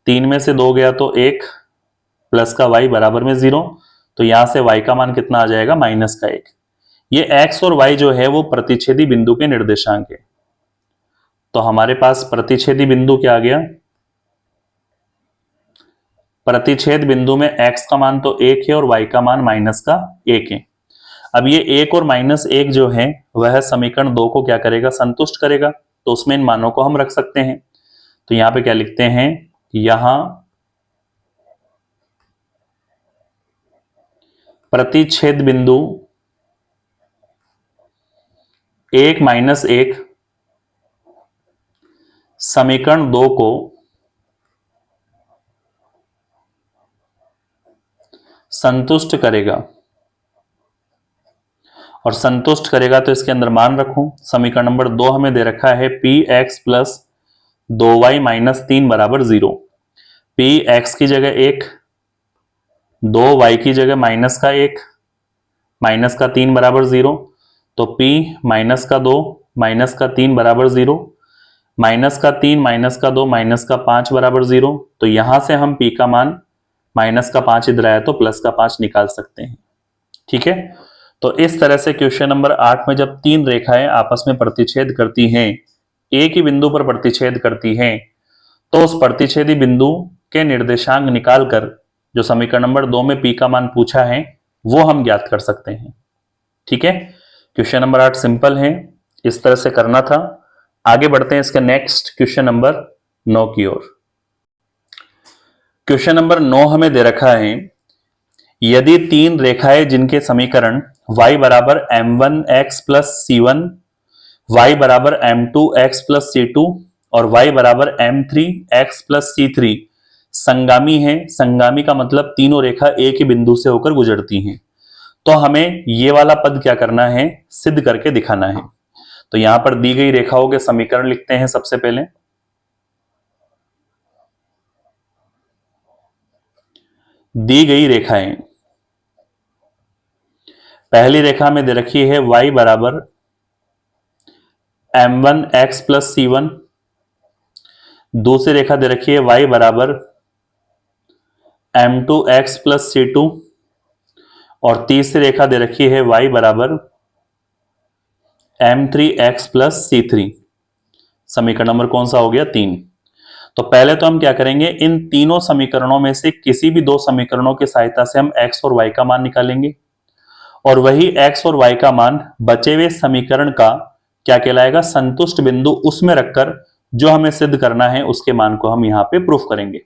3 में से 2 गया तो 1 प्लस का y बराबर में 0, तो यहां से y का मान कितना आ जाएगा माइनस का 1। ये x और y जो है वो प्रतिच्छेदी बिंदु के निर्देशांक है, तो हमारे पास प्रतिच्छेदी बिंदु क्या आ गया, प्रतिच्छेद बिंदु में x का मान तो 1 है और y का मान माइनस का 1 है। अब ये 1 और माइनस 1 जो है वह समीकरण 2 को क्या करेगा संतुष्ट करेगा, तो उसमें इन मानों को हम रख सकते हैं। तो यहां पे क्या लिखते हैं, यहां प्रतिच्छेद बिंदु 1 माइनस 1 समीकरण 2 को संतुष्ट करेगा, और संतुष्ट करेगा तो इसके अंदर मान रखूं, समीकरण नंबर 2 हमें दे रखा है P x plus 2y minus 3 बराबर 0। पी एक्स की जगह 1, 2y की जगह माइनस का 1, माइनस का 3 बराबर 0। तो p माइनस का 2 माइनस का 3 बराबर 0, माइनस का 3 माइनस का 2 माइनस का 5 बराबर 0। तो यहां से हम p का मान माइनस का 5 इधर आया तो प्लस का 5 निकाल सकते हैं। ठीक है, तो इस तरह से क्वेश्चन नंबर 8 में जब तीन रेखाएं आपस में प्रतिच्छेद करती हैं, एक ही बिंदु पर प्रतिच्छेद करती हैं, तो उस प्रतिच्छेदी बिंदु के निर्देशांक निकालकर जो समीकरण नंबर 2 में p का मान पूछा है वो हम ज्ञात कर सकते हैं। ठीक है, क्वेश्चन नंबर 8 सिंपल है, इस तरह से करना था। आगे बढ़ते हैं इसके नेक्स्ट क्वेश्चन नंबर 9 की ओर। क्वेश्चन नंबर 9 हमें दे रखा है, यदि तीन रेखाएं जिनके समीकरण y बराबर m1x प्लस c1, y बराबर m2x प्लस c2 और y बराबर m3x प्लस c3 संगामी है, संगामी का मतलब तीनों रेखा एक ही बिंदु से होकर गुजरती हैं, तो हमें ये वाला पद क्या करना है, सिद्ध करके दिखाना है। तो यहां पर दी गई रेखाओं के समीकरण लिखते हैं। सबसे पहले दी गई रेखाएं, पहली रेखा में दे रखी है y बराबर m1x प्लस c1, दूसरी रेखा दे रखी है y बराबर m2x प्लस c2 और तीसरी रेखा दे रखी है y बराबर m3x प्लस c3। समीकरण नंबर कौन सा हो गया, 3। तो पहले तो हम क्या करेंगे, इन तीनों समीकरणों में से किसी भी दो समीकरणों की सहायता से हम x और y का मान निकालेंगे, और वही x और y का मान बचे हुए समीकरण का क्या कहलाएगा, संतुष्ट बिंदु, उसमें रखकर जो हमें सिद्ध करना है उसके मान को हम यहां पे प्रूफ करेंगे।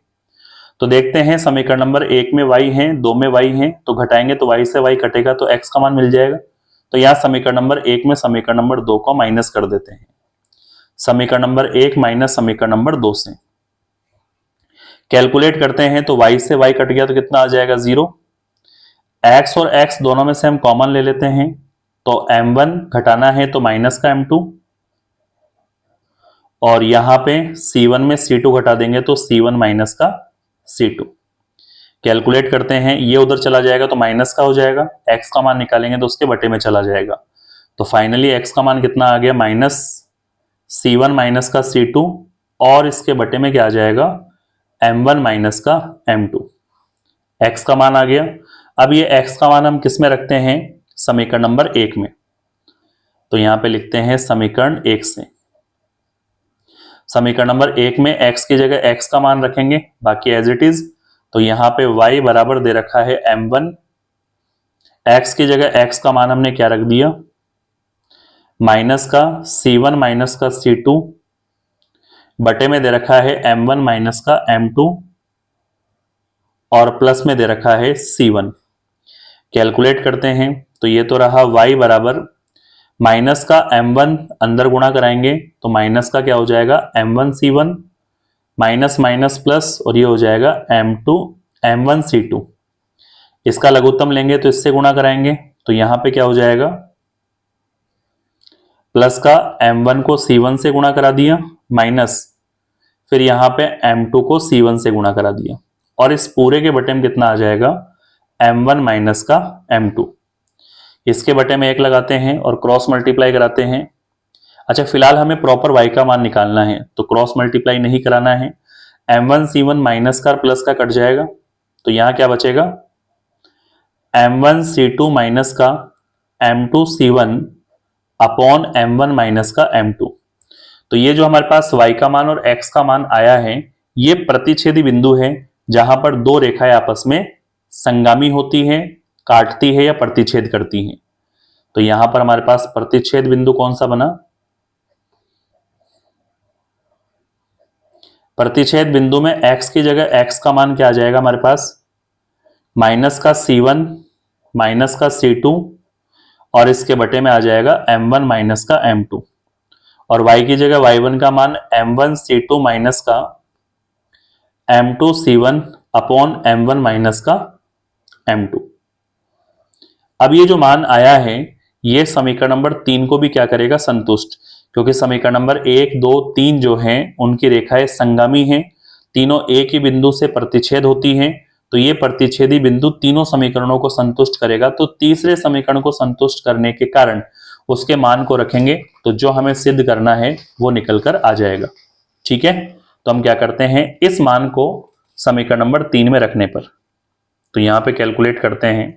तो देखते हैं, समीकरण नंबर 1 में y है, 2 में y है, तो घटाएंगे तो y से y कटेगा तो x का मान मिल जाएगा। तो यहां समीकरण नंबर 1 में समीकरण नंबर 2 को माइनस कर देते हैं। समीकरण नंबर 1 माइनस समीकरण नंबर 2 से कैलकुलेट करते हैं तो y से y कट गया तो कितना आ जाएगा, 0। x और x दोनों में से हम कॉमन ले लेते हैं, तो m1 घटाना है तो माइनस का m2, और यहां पे c1 में c2 घटा देंगे तो c1 माइनस का c2। कैलकुलेट करते हैं, ये उधर चला जाएगा तो माइनस का हो जाएगा, x का मान निकालेंगे तो उसके बटे में चला जाएगा। तो फाइनली x का मान कितना आ गया, माइनस c1 माइनस का c2, और इसके बटे में क्या आ जाएगा, m1 माइनस का m2। x का मान आ गया। अब ये x का मान हम किस में रखते हैं, समीकरण नंबर 1 में। तो यहां पे लिखते हैं समीकरण 1 से, समीकरण नंबर 1 में x की जगह x का मान रखेंगे, बाकी एज इट इज। तो यहां पे y बराबर दे रखा है m1, x की जगह x का मान हमने क्या रख दिया, माइनस का c1 माइनस का c2, बटे में दे रखा है m1 माइनस का m2, और प्लस में दे रखा है c1। कैलकुलेट करते हैं तो ये तो रहा y बराबर माइनस का m1, अंदर गुणा कराएंगे तो माइनस का क्या हो जाएगा, m1 c1 minus minus plus, और ये हो जाएगा m1 c2। इसका लघुत्तम लेंगे तो इससे गुणा कराएंगे तो यहां पे क्या हो जाएगा, प्लस का m1 को c1 से गुणा करा दिया, माइनस फिर यहां पे m2 को c1 से गुणा करा दिया, और इस पूरे के बटे में कितना आ जाएगा, m1 माइनस का m2। इसके बटे में 1 लगाते हैं और क्रॉस मल्टीप्लाई कराते हैं। अच्छा, फिलहाल हमें प्रॉपर y का मान निकालना है तो क्रॉस मल्टीप्लाई नहीं कराना है। m1 c1 माइनस का प्लस का कट जाएगा, तो यहां क्या बचेगा, m1 c2 माइनस का m2 c1 upon m1 minus का m2। तो ये जो हमारे पास y का मान और x का मान आया है, ये प्रतिच्छेदी बिंदु है जहां पर दो रेखाएं आपस में संगामी होती हैं, काटती है या प्रतिच्छेद करती हैं। तो यहां पर हमारे पास प्रतिच्छेद बिंदु कौन सा बना, प्रतिच्छेद बिंदु में x की जगह x का मान क्या आ जाएगा हमारे पास, माइनस का c1 माइनस का c2 और इसके बटे में आ जाएगा m1 माइनस का m2, और y की जगह y1 का मान m1 c2 माइनस का m2 c1 upon m1 minus का m2। अब ये जो मान आया है ये समीकरण नंबर 3 को भी क्या करेगा, संतुष्ट, क्योंकि समीकरण नंबर 1, 2, 3 जो हैं उनकी रेखाएं संगामी हैं, तीनों एक ही बिंदु से प्रतिच्छेद होती हैं, तो ये प्रतिच्छेदी बिंदु तीनों समीकरणों को संतुष्ट करेगा। तो तीसरे समीकरण को संतुष्ट करने के कारण उसके मान को रखेंगे तो जो हमें सिद्ध करना है वो निकल कर आ जाएगा। ठीक है, तो हम क्या करते हैं, इस मान को समीकरण नंबर 3 में रखने पर, तो यहां पे कैलकुलेट करते हैं।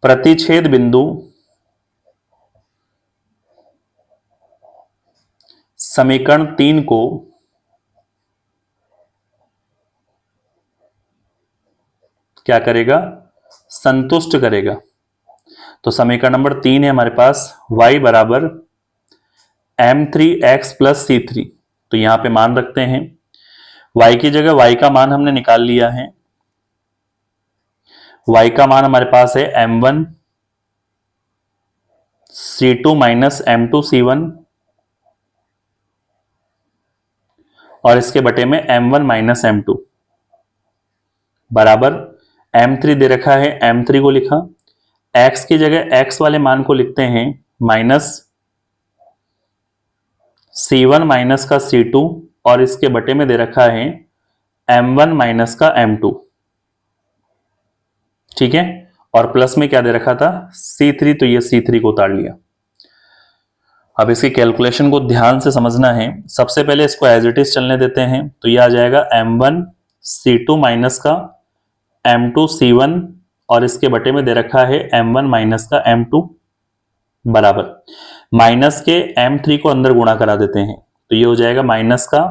प्रतिच्छेद बिंदु समीकरण 3 को क्या करेगा, संतुष्ट करेगा। तो समीकरण नंबर 3 है हमारे पास y बराबर m3x प्लस c3, तो यहां पे मान रखते हैं। y की जगह y का मान हमने निकाल लिया है, y का मान हमारे पास है m1 c2 minus m2 c1, और इसके बटे में m1 माइनस m2 बराबर m3 दे रखा है, m3 को लिखा, x की जगह x वाले मान को लिखते हैं माइनस c1 माइनस का c2, और इसके बटे में दे रखा है m1 माइनस का m2। ठीक है, और प्लस में क्या दे रखा था, c3, तो ये c3 को उतार लिया। अब इसकी कैलकुलेशन को ध्यान से समझना है। सबसे पहले इसको एज इट इज चलने देते हैं, तो ये आ जाएगा m1 c2 माइनस का m2 c1, और इसके बटे में दे रखा है m1 माइनस का m2 बराबर माइनस के m3 को अंदर गुणा करा देते हैं, तो ये हो जाएगा माइनस का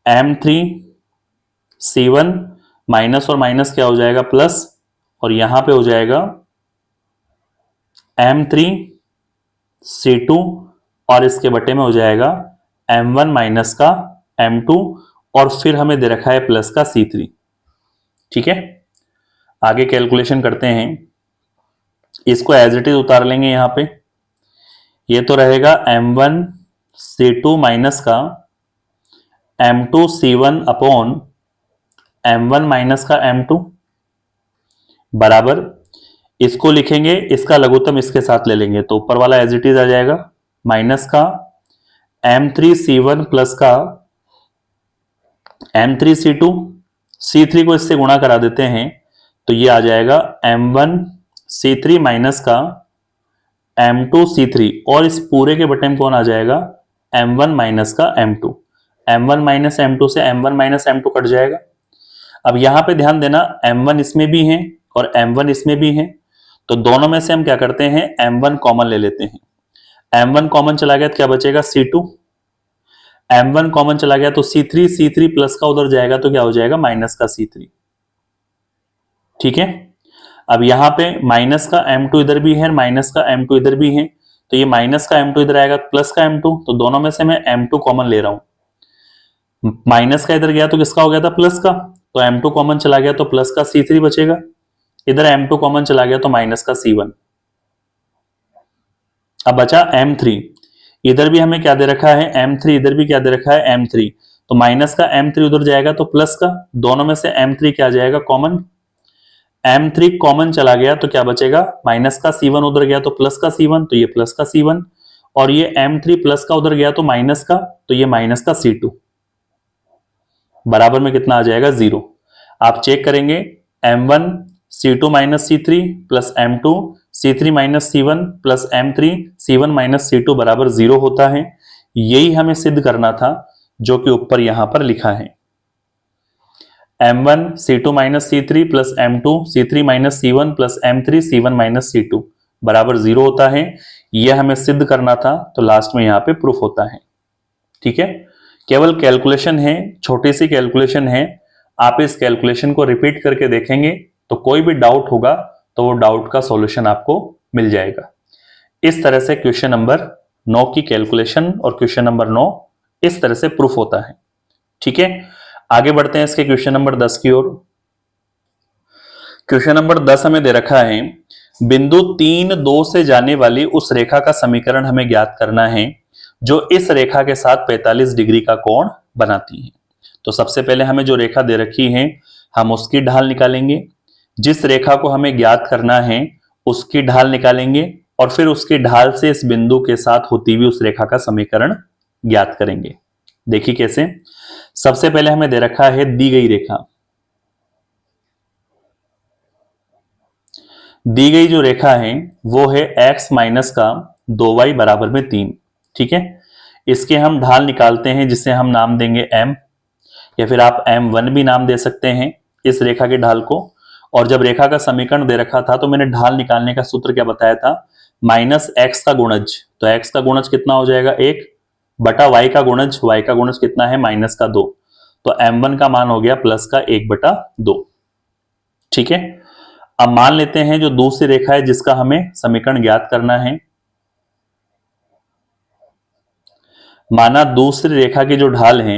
m3 c1, माइनस और माइनस क्या हो जाएगा, प्लस, और यहां पे हो जाएगा m3 c2, और इसके बटे में हो जाएगा m1 माइनस का m2, और फिर हमें दे रखा है प्लस का c3। ठीक है, आगे कैलकुलेशन करते हैं। इसको एज इट इज उतार लेंगे यहां पे, ये तो रहेगा m1 c2 माइनस का m2 c1 upon m1 minus का m2 बराबर, इसको लिखेंगे, इसका लघुत्तम इसके साथ ले लेंगे, तो ऊपर वाला एज इट इज आ जाएगा माइनस का m3 c1 प्लस का m3 c2, c3 को इससे गुणा करा देते हैं, तो ये आ जाएगा m1 c3 माइनस का m2 c3, और इस पूरे के बटे में कौन आ जाएगा, m1 माइनस का m2, m1 माइनस m2 से m1 माइनस m2 कट जाएगा। अब यहां पे ध्यान देना, m1 इसमें भी है और m1 इसमें भी है, तो दोनों में से हम क्या करते हैं, m1 कॉमन ले लेते हैं। m1 कॉमन चला गया तो क्या बचेगा, c2, m1 कॉमन चला गया तो c3, c3 प्लस का उधर जाएगा तो क्या हो जाएगा, माइनस का c3। ठीक है, अब यहां पे माइनस का m2 इधर भी है, माइनस का m2 इधर भी है, तो ये माइनस का m2 इधर आएगा प्लस का m2, तो दोनों में से मैं m2 कॉमन ले रहा हूं। माइनस का इधर गया तो किसका हो गया था, प्लस का, तो m2 कॉमन चला गया तो प्लस का c3 बचेगा, इधर m2 कॉमन चला गया तो माइनस का c1। अब बचा m3, इधर भी हमें क्या दे रखा है, m3, इधर भी क्या दे रखा है, m3, तो माइनस का m3 उधर जाएगा तो प्लस का, दोनों में से m3 क्या जाएगा, कॉमन, m3 कॉमन चला गया तो क्या बचेगा, माइनस का c1 उधर गया तो प्लस का c1, तो ये प्लस का c1, और ये m3 प्लस का उधर गया तो माइनस का, तो ये माइनस का c2, बराबर में कितना आ जाएगा, 0। आप चेक करेंगे, m1 c2 minus c3 plus m2 c3 minus c1 plus m3 c1 minus c2 बराबर 0 होता है। यही हमें सिद्ध करना था जो कि ऊपर यहां पर लिखा है, m1 c2 minus c3 plus m2 c3 minus c1 plus m3 c1 minus c2 बराबर 0 होता है। यह हमें सिद्ध करना था, तो लास्ट में यहां पे प्रूफ होता है। ठीक है, केवल कैलकुलेशन है, छोटी सी कैलकुलेशन है, आप इस कैलकुलेशन को रिपीट करके देखेंगे तो कोई भी डाउट होगा तो वो डाउट का सॉल्यूशन आपको मिल जाएगा। इस तरह से क्वेश्चन नंबर 9 की कैलकुलेशन और क्वेश्चन नंबर 9 इस तरह से प्रूफ होता है। ठीक है, आगे बढ़ते हैं इसके क्वेश्चन नंबर 10 की ओर। क्वेश्चन नंबर 10 हमें दे रखा है, बिंदु 3 2 से जाने वाली उस रेखा का समीकरण हमें ज्ञात करना है जो इस रेखा के साथ 45 डिग्री का कोण बनाती है। तो सबसे पहले हमें जो रेखा दे रखी है हम उसकी ढाल निकालेंगे, जिस रेखा को हमें ज्ञात करना है उसकी ढाल निकालेंगे और फिर उसकी ढाल से इस बिंदु के साथ होती हुई उस रेखा का समीकरण ज्ञात करेंगे। देखिए कैसे। सबसे पहले हमें दे रखा है दी गई रेखा, दी गई जो रेखा है वो है x माइनस का 2y बराबर में 3। ठीक है, इसके हम ढाल निकालते हैं जिसे हम नाम देंगे m, या फिर आप m1 भी नाम दे सकते हैं इस रेखा के ढाल को। और जब रेखा का समीकरण दे रखा था तो मैंने ढाल निकालने का सूत्र क्या बताया था, माइनस एक्स का गुणज। तो x का गुणज कितना हो जाएगा 1 बटा y का गुणज, y का गुणज कितना है माइनस का 2, तो m1 का मान हो गया प्लस का 1 बटा 2। ठीक है, अब मान लेते हैं जो दूसरी रेखा है जिसका हमें समीकरण ज्ञात करना है, माना दूसरी रेखा की जो ढाल है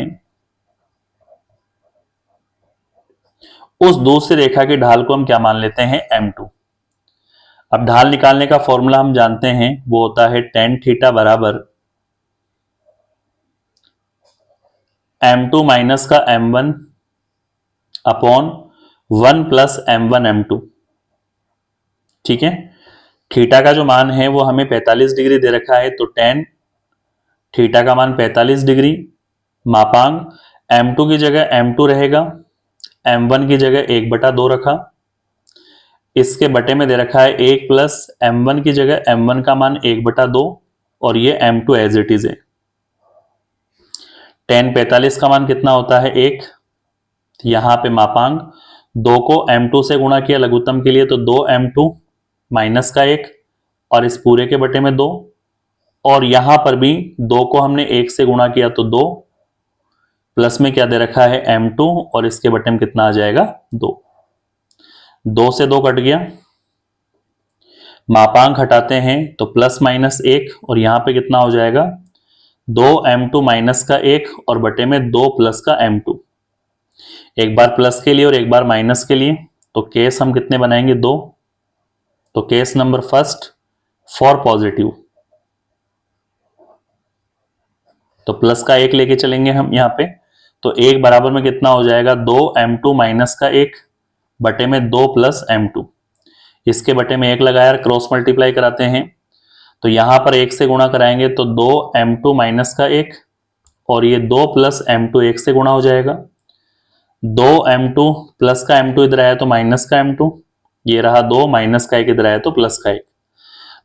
उस दूसरी रेखा की ढाल को हम क्या मान लेते हैं m2। अब ढाल निकालने का फॉर्मूला हम जानते हैं, वो होता है tan थीटा बराबर m2 माइनस का m1 upon 1 plus m1 m2। ठीक है, थीटा का जो मान है वो हमें 45 डिग्री दे रखा है, तो tan थीटा का मान 45 डिग्री, मापांक m2 की जगह m2 रहेगा, m1 की जगह 1 बटा 2 रखा, इसके बटे में दे रखा है 1 प्लस m1 की जगह m1 का मान 1 बटा 2 और ये m2 एज इट इज है। tan 45 का मान कितना होता है 1, यहां पे मापांक 2 को m2 से गुणा किया लघुत्तम के लिए तो 2m2 माइनस का 1 और इस पूरे के बटे में 2, और यहां पर भी 2 को हमने 1 से गुणा किया तो 2 प्लस में क्या दे रखा है m2 और इसके बटे में कितना आ जाएगा 2, 2 से 2 कट गया, मापांक हटाते हैं तो प्लस माइनस 1 और यहां पे कितना हो जाएगा 2m2 माइनस का 1 और बटे में 2 प्लस का m2, एक बार प्लस के लिए और एक बार माइनस के लिए, तो केस हम कितने बनाएंगे 2, तो case number first for positive, तो प्लस का 1 लेके चलेंगे हम यहां पे, तो 1 बराबर में कितना हो जाएगा 2m2 माइनस का 1 बटे में 2 प्लस m2, इसके बटे में 1 लगाया, क्रॉस मल्टीप्लाई कराते हैं तो यहां पर 1 से गुणा कराएंगे तो 2m2 माइनस का 1 और ये 2 प्लस m2 1 से गुणा हो जाएगा, 2m2 प्लस का m2 इधर आया तो माइनस का m2, ये रहा 2 माइनस का 1 इधर आया तो प्लस का 1,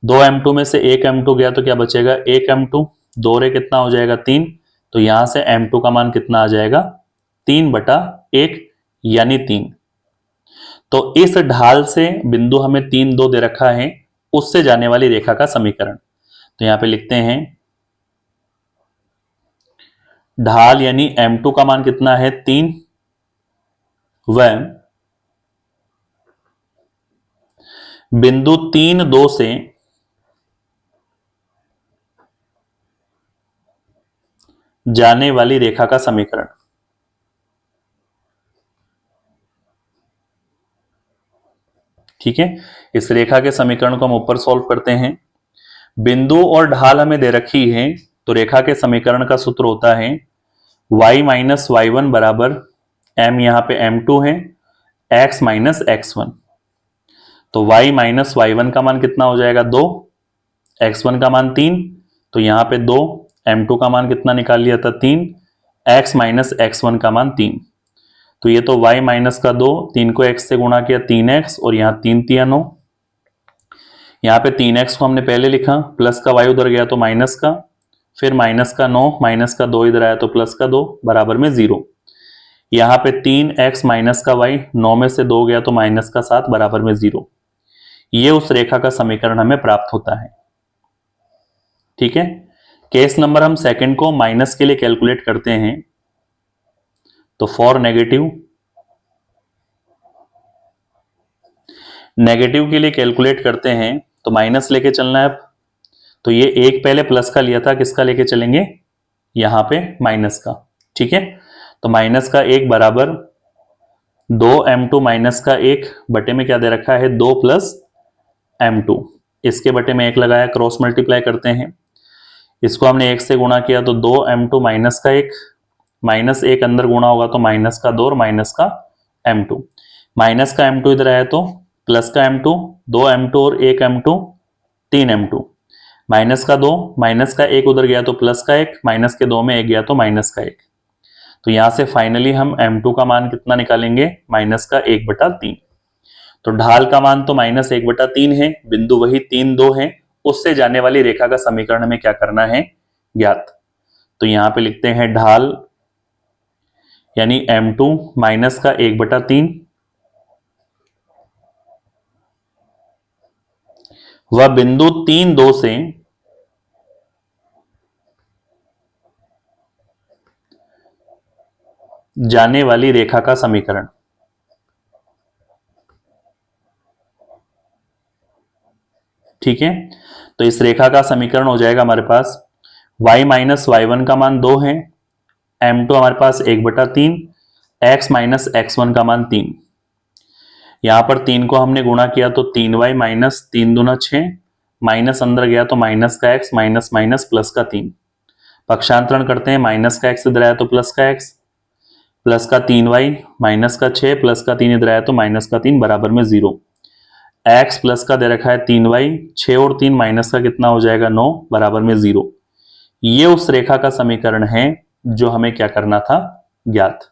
2m2 में से 1 m2 गया तो क्या बचेगा 1 m2, 2 रे कितना हो जाएगा 3, तो यहां से m2 का मान कितना आ जाएगा 3 बटा 1 यानी 3। तो इस ढाल से बिंदु हमें 3 2 दे रखा है उससे जाने वाली रेखा का समीकरण, तो यहां पे लिखते हैं ढाल यानी m2 का मान कितना है 3 व बिंदु 3 2 से जाने वाली रेखा का समीकरण। ठीक है, इस रेखा के समीकरण को हम ऊपर सॉल्व करते हैं, बिंदु और ढाल हमें दे रखी है तो रेखा के समीकरण का सूत्र होता है y माइनस y1 बराबर m, यहां पे m2 है, x माइनस x1, तो y माइनस y1 का मान कितना हो जाएगा 2, x1 का मान 3, तो यहां पे 2, m2 का मान कितना निकाल लिया था 3, x माइनस x1 का मान 3, तो ये तो y माइनस का 2, 3 को x से गुणा किया 3x और यहाँ 3 तिया 9, यहाँ पे 3x को हमने पहले लिखा, प्लस का y उधर गया तो माइनस का, फिर माइनस का 9, माइनस का 2 इधर आया तो प्लस का 2 बराबर में 0, यहाँ पे 3x माइनस का y, 9 में से 2 गया तो माइनस का 7 बराबर में 0, ये उस रेखा का समीकरण हमें प्राप्त होता है। ठीक है, केस नंबर हम सेकंड को माइनस के लिए कैलकुलेट करते हैं, तो फॉर नेगेटिव, नेगेटिव के लिए कैलकुलेट करते हैं तो माइनस लेके चलना है, तो ये एक पहले प्लस का लिया था, किसका लेके चलेंगे यहां पे माइनस का। ठीक है, तो माइनस का 1 बराबर 2m2 माइनस का 1 बटे में क्या दे रखा है 2 प्लस m2, इसके बटे में 1 लगाया, क्रॉस मल्टीप्लाई करते हैं, इसको हमने 1 से गुणा किया तो 2m2 माइनस का 1, माइनस 1 अंदर गुणा होगा तो माइनस का 2 और माइनस का m2, माइनस का m2 इधर आया तो प्लस का m2, 2m2 और 1m2 3m2, माइनस का 2, माइनस का 1 उधर गया तो प्लस का 1, माइनस के 2 में 1 गया तो माइनस का 1। तो यहां से फाइनली हम m2 का मान कितना निकालेंगे, माइनस का 1/3। तो ढाल का मान तो माइनस 1/3 है, बिंदु वही 3 2 है, उससे जाने वाली रेखा का समीकरण हमें क्या करना है, ज्ञात। तो यहां पे लिखते हैं ढाल यानी m2 माइनस का 1/3 वह बिंदु 3 2 से जाने वाली रेखा का समीकरण। ठीक है, तो इस रेखा का समीकरण हो जाएगा हमारे पास y माइनस y1 का मान 2 है, m2 हमारे पास 1/3, x माइनस x1 का मान 3। यहां पर 3 को हमने गुणा किया तो 3y माइनस 3 दूना 6, माइनस अंदर गया तो माइनस का x माइनस माइनस प्लस का 3, पक्षांतरण करते हैं, माइनस का x इधर आया तो प्लस का x, प्लस का 3y माइनस का 6 प्लस का 3 इधर आया तो माइनस का 3 बराबर में 0। x प्लस का दे रखा है 3y, 6 और 3 माइनस का कितना हो जाएगा 9 बराबर में 0। ये उस रेखा का समीकरण है जो हमें क्या करना था, ज्ञात।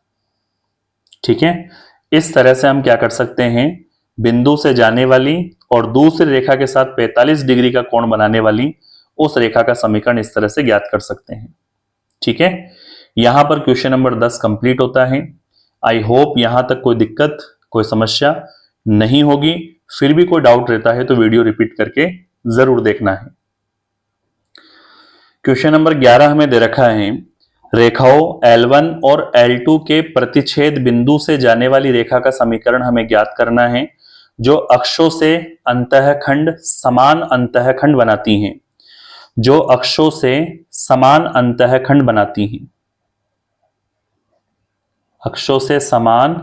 ठीक है, इस तरह से हम क्या कर सकते हैं, बिंदु से जाने वाली और दूसरी रेखा के साथ 45 डिग्री का कोण बनाने वाली उस रेखा का समीकरण इस तरह से ज्ञात कर सकते हैं। ठीक है, यहां पर क्वेश्चन नंबर 10 कंप्लीट होता है। आई होप यहां तक कोई दिक्कत कोई समस्या नहीं होगी, फिर भी कोई डाउट रहता है तो वीडियो रिपीट करके जरूर देखना है। क्वेश्चन नंबर 11 हमें दे रखा है, रेखाओं L1 और L2 के प्रतिच्छेद बिंदु से जाने वाली रेखा का समीकरण हमें ज्ञात करना है, जो अक्षों से अंतःखंड समान अंतःखंड बनाती हैं, जो अक्षों से समान अंतःखंड बनाती हैं, अक्षों से समान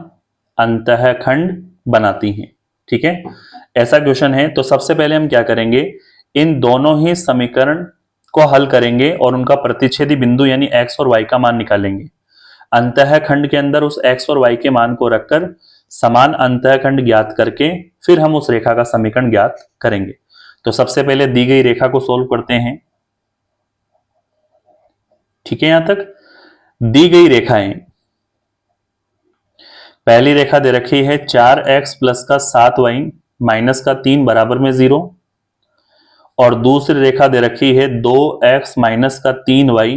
अंतःखंड बनाती हैं। ठीक है, ऐसा क्वेश्चन है। तो सबसे पहले हम क्या करेंगे, इन दोनों ही समीकरण को हल करेंगे और उनका प्रतिच्छेदी बिंदु यानी x और y का मान निकालेंगे। अंतःखंड के अंदर उस x और y के मान को रखकर समान अंतःखंड ज्ञात करके फिर हम उस रेखा का समीकरण ज्ञात करेंगे। तो सबसे पहले दी गई रेखा को सोल्व करते हैं। ठीक है, यहां तक दी गई रेखाएं, पहली रेखा दे रखी है 4x प्लस का 7y माइनस का 3 बराबर में 0, और दूसरी रेखा दे रखी है 2x माइनस का 3y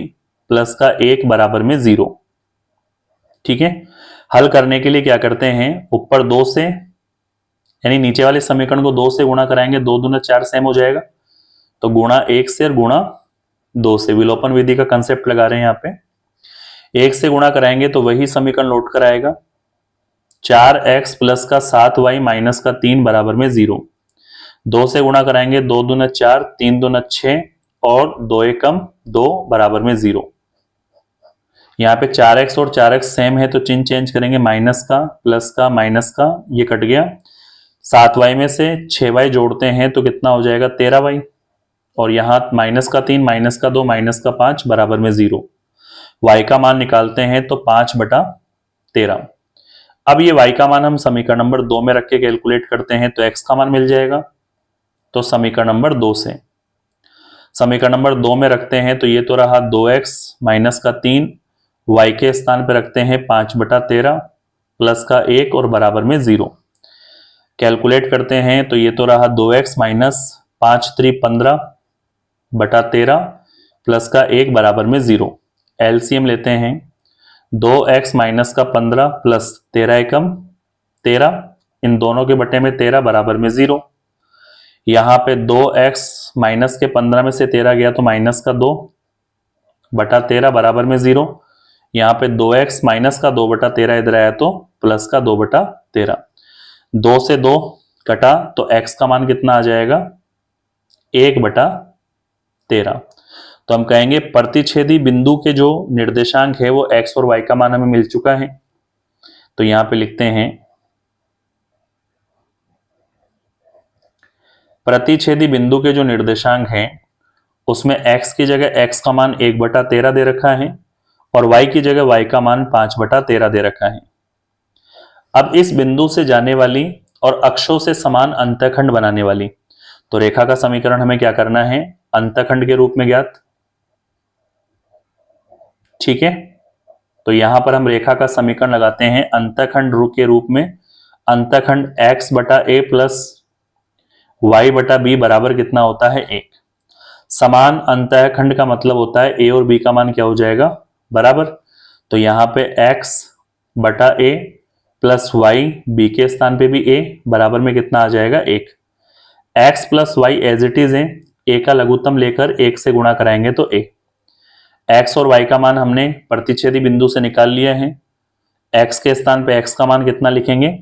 प्लस का 1 बराबर में 0। ठीक है, हल करने के लिए क्या करते हैं, ऊपर 2 से यानी नीचे वाले समीकरण को 2 से गुणा कराएंगे, 2 दूना 4 सेम हो जाएगा, तो गुणा 1 से और गुणा 2 से, विलोपन विधि का कंसेप्ट लगा रहे हैं यहाँ पे। 1 से गुणा कराएंगे तो वही समीकरण लौट कर आएगा, 4x प्लस का 7y माइनस का 3 बराबर में 0। 2 से गुणा कराएंगे, 2 दूना 4, 3 दूना 6 और 2 एकम 2 बराबर में 0। यहाँ पे 4x और 4x सेम है तो चिन्ह चेंज करेंगे, माइनस का प्लस का माइनस का, ये कट गया। 7y में से 6y जोड़ते हैं तो कितना हो जाएगा 13y, और यहाँ माइनस का 3 माइनस का 2 माइनस का 5 बराबर में 0। y का मान निकालते हैं तो 5/13। अब ये y का मान हम समीकरण नंबर 2 में रख के कैलकुलेट करते हैं तो x का मान मिल जाएगा। तो समीकरण नंबर 2 से समीकरण नंबर 2 में रखते हैं तो ये तो रहा 2x माइनस का 3, y के स्थान पर रखते हैं 5/13 प्लस का 1 और बराबर में 0। कैलकुलेट करते हैं तो ये तो रहा 2x माइनस 5 3 15/13 प्लस का 1 बराबर में 0। एलसीएम लेते हैं, 2x माइनस का 15 प्लस 13 एकम 13, इन दोनों के बटे में 13 बराबर में 0। यहाँ पे 2x माइनस के 15 में से 13 गया तो माइनस का 2/13 बराबर में 0। यहाँ पे 2x माइनस का 2/13 इधर आया तो प्लस का 2/13। 2 से 2 कटा तो x का मान कितना आ जाएगा 1/13। तो हम कहेंगे प्रतिच्छेदी बिंदु के जो निर्देशांक है वो x और y का मान हमें मिल चुका है। तो यहाँ पे लिखते हैं प्रतिच्छेदी बिंदु के जो निर्देशांक हैं उसमें x की जगह x का मान 1/13 दे रखा है और y की जगह y का मान 5/13 दे रखा है। अब इस बिंदु से जाने वाली और अक्षों से समान अंतःखंड बनाने वाली तो रेखा का समीकरण हमें क्या करना है, अंतःखंड के रूप में ज्ञात। ठीक है, तो यहां पर हम रेखा का समीकरण लगाते हैं अंतःखंड के रूप में। अंतःखंड x/a प्लस y/b बराबर कितना होता है, 1। समान अंतःखंड का मतलब होता है a और b का मान क्या हो जाएगा, बराबर। तो यहां पे x/a प्लस y, b के स्थान पे भी a बराबर में कितना आ जाएगा, 1। x plus Y as it is है, a का लघुत्तम लेकर 1 से गुणा कराएंगे तो a। x और y का मान हमने प्रतिच्छेदी बिंदु से निकाल लिया है। x के स्थान पे x का मान कितना लिखेंगे,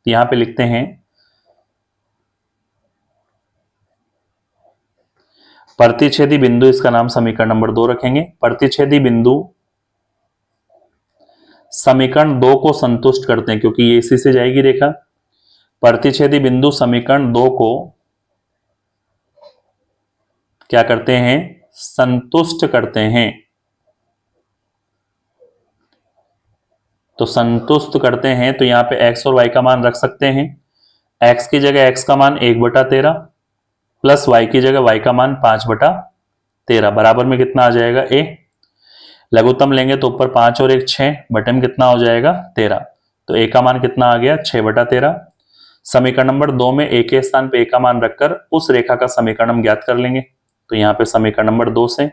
यहां पे लिखते हैं प्रतिच्छेदी बिंदु, इसका नाम समीकरण नंबर 2 रखेंगे। प्रतिच्छेदी बिंदु समीकरण 2 को संतुष्ट करते हैं क्योंकि ये इसी से जाएगी रेखा। प्रतिच्छेदी बिंदु समीकरण 2 को क्या करते हैं, संतुष्ट करते हैं। तो संतुष्ट करते हैं तो यहां पे x और y का मान रख सकते हैं। x की जगह x का मान 1/13 प्लस y की जगह y का मान 5/13 बराबर में कितना आ जाएगा, a। लघुत्तम लेंगे तो ऊपर 5 और 1 6, बटे में कितना हो जाएगा, 13। तो a का मान कितना आ गया, 6/13। समीकरण नंबर 2 में a के स्थान पे a का मान रखकर उस रेखा का समीकरण हम ज्ञात कर लेंगे। तो यहां पे समीकरण नंबर 2 से,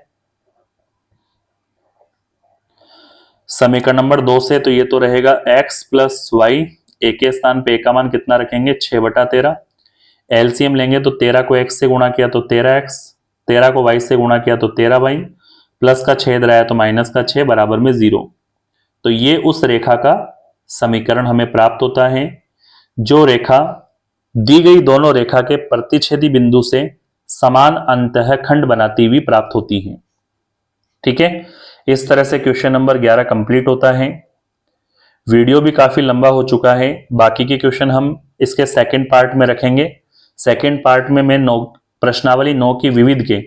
समीकरण नंबर 2 से तो ये तो रहेगा x प्लस वाई, a के स्थान पे a का मान कितना रखेंगे, 6/13। एलसीएम लेंगे तो 13 को x से गुणा किया तो 13x, 13 को y से गुणा किया तो 13y, प्लस का छेद रहा है तो माइनस का 6 बराबर में 0। तो ये उस रेखा का समीकरण हमें प्राप्त होता है जो रेखा दी गई दोनों रेखा के प्रतिच्छेदी बिंदु से समान अंतःखंड बनाती हुई प्राप्त होती है। ठीक है, इस तरह से क्वेश्चन नंबर 11 कंप्लीट होता है। वीडियो भी काफी लंबा हो चुका है, बाकी के क्वेश्चन हम इसके सेकंड पार्ट में रखेंगे। सेकंड पार्ट में मैं प्रश्नावली 9 की विविध के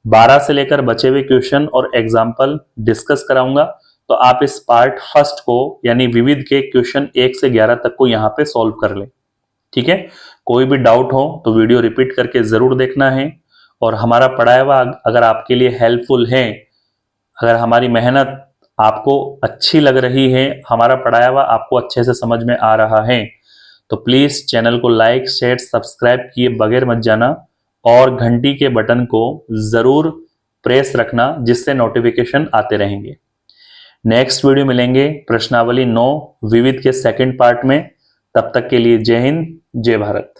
12 से लेकर बचे हुए क्वेश्चन और एग्जाम्पल डिस्कस कराऊंगा। तो आप इस पार्ट फर्स्ट को यानी विविध के क्वेश्चन 1 से 11 तक को यहाँ पे सॉल्व कर ले। ठीक है, कोई भी डाउट हो तो वीडियो रिपीट करके जरूर देखना है। और हमारा पढ़ाया हुआ अगर आपके लिए हेल्पफुल है, अगर हमारी मेहनत आपको अच्छी लग रही है, हमारा पढ़ाया हुआ आपको अच्छे से समझ में आ रहा है, तो प्लीज चैनल को लाइक शेयर सब्सक्राइब किए बगैर मत जाना और घंटी के बटन को जरूर प्रेस रखना जिससे नोटिफिकेशन आते रहेंगे। नेक्स्ट वीडियो मिलेंगे प्रश्नावली 9 विविध के सेकंड पार्ट में। तब तक के लिए जय हिंद, जय भारत।